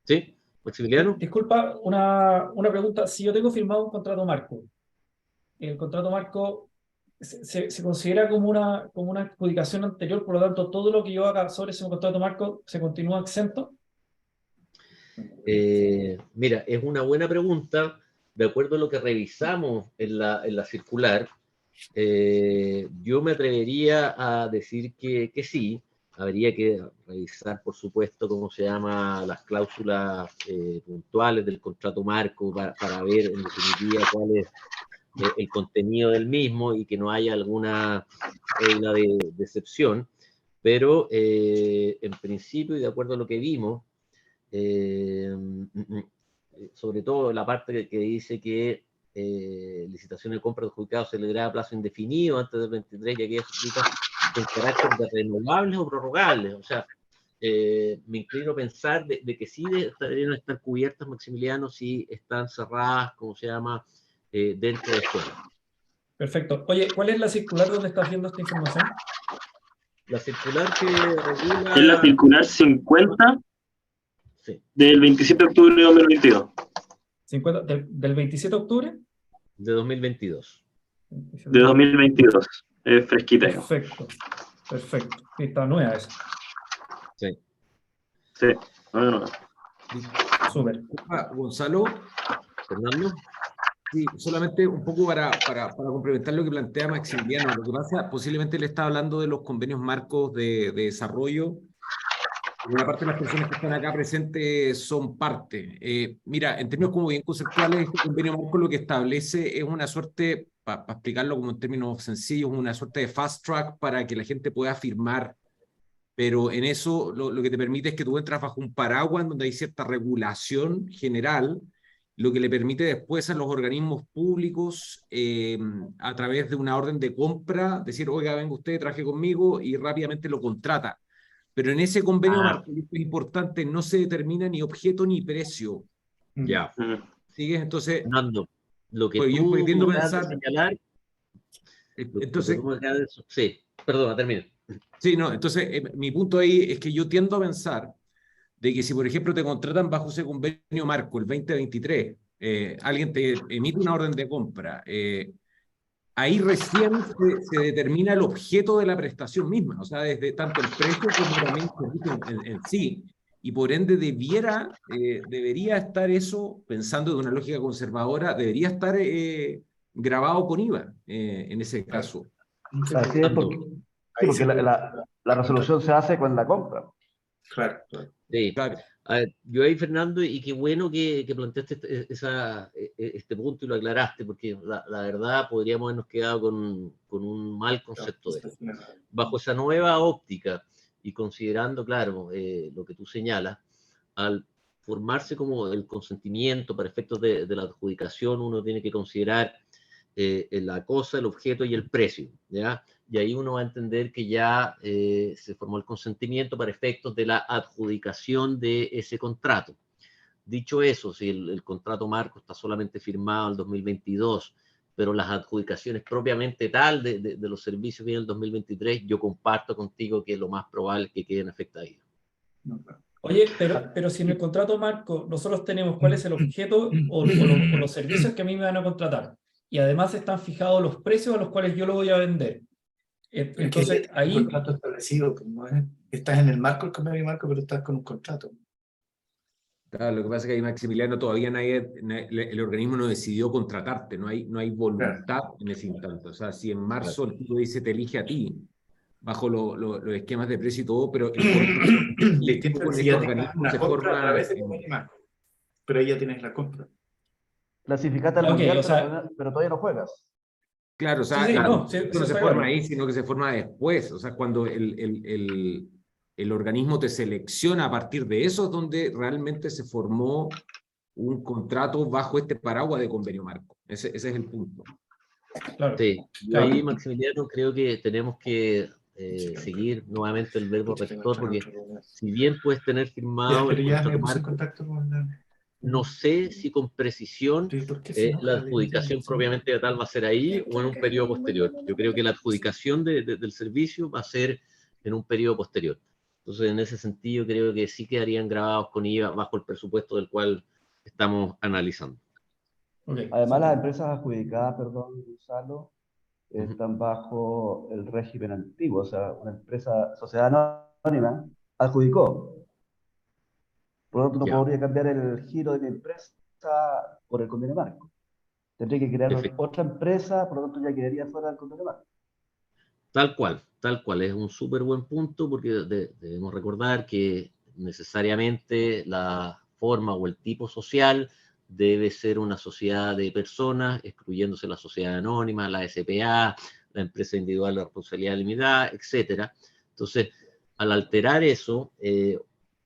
Speaker 3: ¿Sí? Maximiliano.
Speaker 9: Disculpa, una pregunta. Si yo tengo firmado un contrato marco, el contrato marco se considera como una adjudicación anterior, por lo tanto, todo lo que yo haga sobre ese contrato marco se continúa exento.
Speaker 3: Mira, es una buena pregunta. De acuerdo a lo que revisamos en la circular, yo me atrevería a decir que sí. Habría que revisar, por supuesto, cómo se llama las cláusulas puntuales del contrato marco para ver en definitiva cuál es el contenido del mismo y que no haya alguna regla de excepción. Pero en principio, y de acuerdo a lo que vimos, sobre todo la parte que dice que licitación de compra de adjudicados se le dará a plazo indefinido antes del 23 y aquellas suscritas con carácter de renovables o prorrogables. O sea, me inclino a pensar de que sí deberían estar cubiertas, Maximiliano, si están cerradas, como se llama, dentro de esto.
Speaker 9: Perfecto. Oye, ¿cuál es la circular donde estás viendo esta información?
Speaker 3: La circular que regula...
Speaker 2: Es la circular 50
Speaker 3: sí,
Speaker 2: del 27 de octubre de 2022.
Speaker 9: 50, ¿del 27 de octubre?
Speaker 3: De 2022.
Speaker 2: De 2022. Es fresquita.
Speaker 9: Perfecto. Perfecto. Está nueva esa.
Speaker 3: Sí.
Speaker 2: Sí. No.
Speaker 9: Súper.
Speaker 8: Gonzalo.
Speaker 3: Fernando.
Speaker 8: Sí, solamente un poco para complementar lo que plantea Maximiliano. Lo que pasa, posiblemente le está hablando de los convenios marcos de desarrollo. Una parte de las personas que están acá presentes son parte. Mira, en términos como bien conceptuales, este convenio marco lo que establece es una suerte, para explicarlo como en términos sencillos, una suerte de fast track para que la gente pueda firmar, pero en eso lo que te permite es que tú entras bajo un paraguas en donde hay cierta regulación general, lo que le permite después a los organismos públicos, a través de una orden de compra, decir, oiga, venga usted, traje conmigo, y rápidamente lo contrata. Pero en ese convenio marco, es importante, no se determina ni objeto ni precio.
Speaker 3: Ya.
Speaker 8: ¿Sigues? Entonces,
Speaker 3: Fernando, lo que
Speaker 8: pues yo
Speaker 3: tú
Speaker 8: tiendo a
Speaker 3: acabas de
Speaker 8: pensar,
Speaker 3: señalar,
Speaker 8: entonces,
Speaker 3: sí, perdona, termina.
Speaker 8: sí, no, entonces mi punto ahí es que yo tiendo a pensar de que si, por ejemplo, te contratan bajo ese convenio marco el 2023, alguien te emite una orden de compra, ahí recién se determina el objeto de la prestación misma, o sea, desde tanto el precio como también el servicio en sí, y por ende debería estar eso, pensando de una lógica conservadora, debería estar grabado con IVA en ese caso.
Speaker 7: Así es, porque, sí, porque la resolución se hace con la compra.
Speaker 10: Claro.
Speaker 3: Sí.
Speaker 8: Claro.
Speaker 3: A ver, yo ahí, Fernando, y qué bueno que planteaste este punto y lo aclaraste, porque la verdad podríamos habernos quedado con un mal concepto de esto. Bajo esa nueva óptica y considerando, claro, lo que tú señalas, al formarse como el consentimiento para efectos de la adjudicación, uno tiene que considerar la cosa, el objeto y el precio, ¿ya? Y ahí uno va a entender que ya se formó el consentimiento para efectos de la adjudicación de ese contrato. Dicho eso, si el contrato marco está solamente firmado en el 2022, pero las adjudicaciones propiamente tal de los servicios vienen en el 2023, yo comparto contigo que lo más probable es que queden afectados.
Speaker 9: Oye, pero si en el contrato marco nosotros tenemos cuál es el objeto o los servicios que a mí me van a contratar, y además están fijados los precios a los cuales yo lo voy a vender. Entonces, ahí...
Speaker 10: Un contrato establecido, no es, estás en el marco del convenio marco, pero estás con un contrato.
Speaker 8: Claro, lo que pasa es que ahí, Maximiliano, todavía el organismo no decidió contratarte, no hay voluntad en ese instante. O sea, si en marzo el tipo dice te elige a ti, bajo los esquemas de precio y todo, pero el
Speaker 10: distinto
Speaker 8: con
Speaker 10: si
Speaker 8: este
Speaker 10: ya
Speaker 8: organismo se
Speaker 10: compra
Speaker 8: forma...
Speaker 10: a través del convenio marco, pero ahí ya tienes la compra.
Speaker 7: Clasificate al mundial, pero todavía no juegas.
Speaker 8: Claro, o sea, no se forma ahí, sino que se forma después. O sea, cuando el organismo te selecciona a partir de eso, es donde realmente se formó un contrato bajo este paraguas de convenio marco. Ese es el punto.
Speaker 9: Claro,
Speaker 3: sí, yo ahí, Maximiliano, creo que tenemos que seguir nuevamente el verbo rector, porque si bien puedes tener firmado el contrato marco, no sé si con precisión la adjudicación propiamente tal va a ser ahí o en un periodo posterior. Yo creo que la adjudicación del servicio va a ser en un periodo posterior. Entonces, en ese sentido, creo que sí quedarían grabados con IVA bajo el presupuesto del cual estamos analizando.
Speaker 7: Además, las empresas adjudicadas, perdón, Gonzalo, están bajo el régimen antiguo. O sea, una empresa, sociedad anónima, adjudicó. Por lo tanto, no podría cambiar el giro de mi empresa por el convenio marco. Tendría que crear otra empresa, por lo tanto ya quedaría fuera del convenio marco.
Speaker 3: Tal cual. Es un súper buen punto, porque debemos recordar que necesariamente la forma o el tipo social debe ser una sociedad de personas, excluyéndose la sociedad anónima, la SPA, la empresa individual de responsabilidad limitada, etc. Entonces, al alterar eso,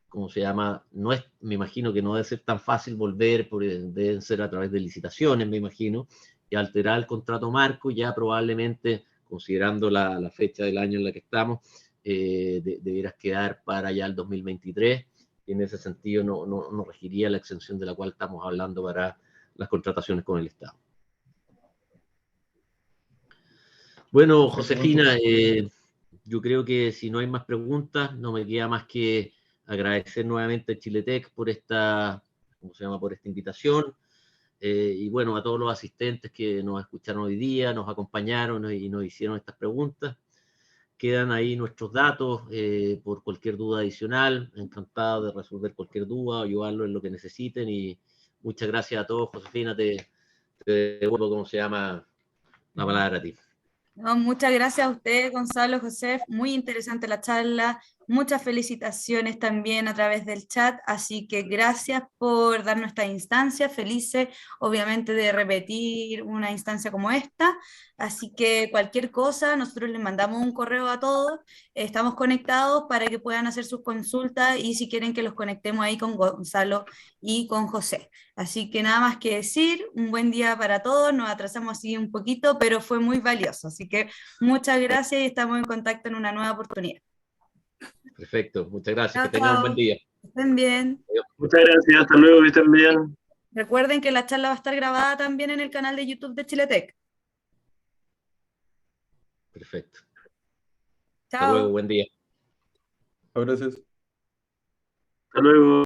Speaker 3: ¿cómo se llama? No es, me imagino que no debe ser tan fácil volver, porque deben ser a través de licitaciones, me imagino, y alterar el contrato marco ya probablemente, considerando la fecha del año en la que estamos, debieras quedar para ya el 2023, y en ese sentido no regiría la exención de la cual estamos hablando para las contrataciones con el Estado. Bueno, Josefina, yo creo que si no hay más preguntas, no me queda más que agradecer nuevamente a Chiletec por esta invitación, y bueno, a todos los asistentes que nos escucharon hoy día, nos acompañaron y nos hicieron estas preguntas. Quedan ahí nuestros datos por cualquier duda adicional. Encantado de resolver cualquier duda o ayudarlo en lo que necesiten, y muchas gracias a todos. Josefina, te te devuelvo, ¿cómo se llama? La palabra a ti.
Speaker 1: No, muchas gracias a usted, Gonzalo, José, muy interesante la charla, muchas felicitaciones también a través del chat, así que gracias por darnos esta instancia, felices obviamente de repetir una instancia como esta, así que cualquier cosa, nosotros les mandamos un correo a todos, estamos conectados para que puedan hacer sus consultas y si quieren que los conectemos ahí con Gonzalo y con José. Así que nada más que decir, un buen día para todos, nos atrasamos así un poquito, pero fue muy valioso, así que muchas gracias y estamos en contacto en una nueva oportunidad.
Speaker 3: Perfecto, muchas gracias,
Speaker 1: Chao,
Speaker 3: que tengan un buen
Speaker 1: chao.
Speaker 3: día.
Speaker 1: Estén bien.
Speaker 2: Muchas gracias, hasta luego, que estén bien.
Speaker 1: Recuerden que la charla va a estar grabada también en el canal de YouTube de Chiletec.
Speaker 3: Perfecto.
Speaker 1: Chao.
Speaker 3: Hasta luego, buen día.
Speaker 4: Gracias.
Speaker 2: Hasta luego.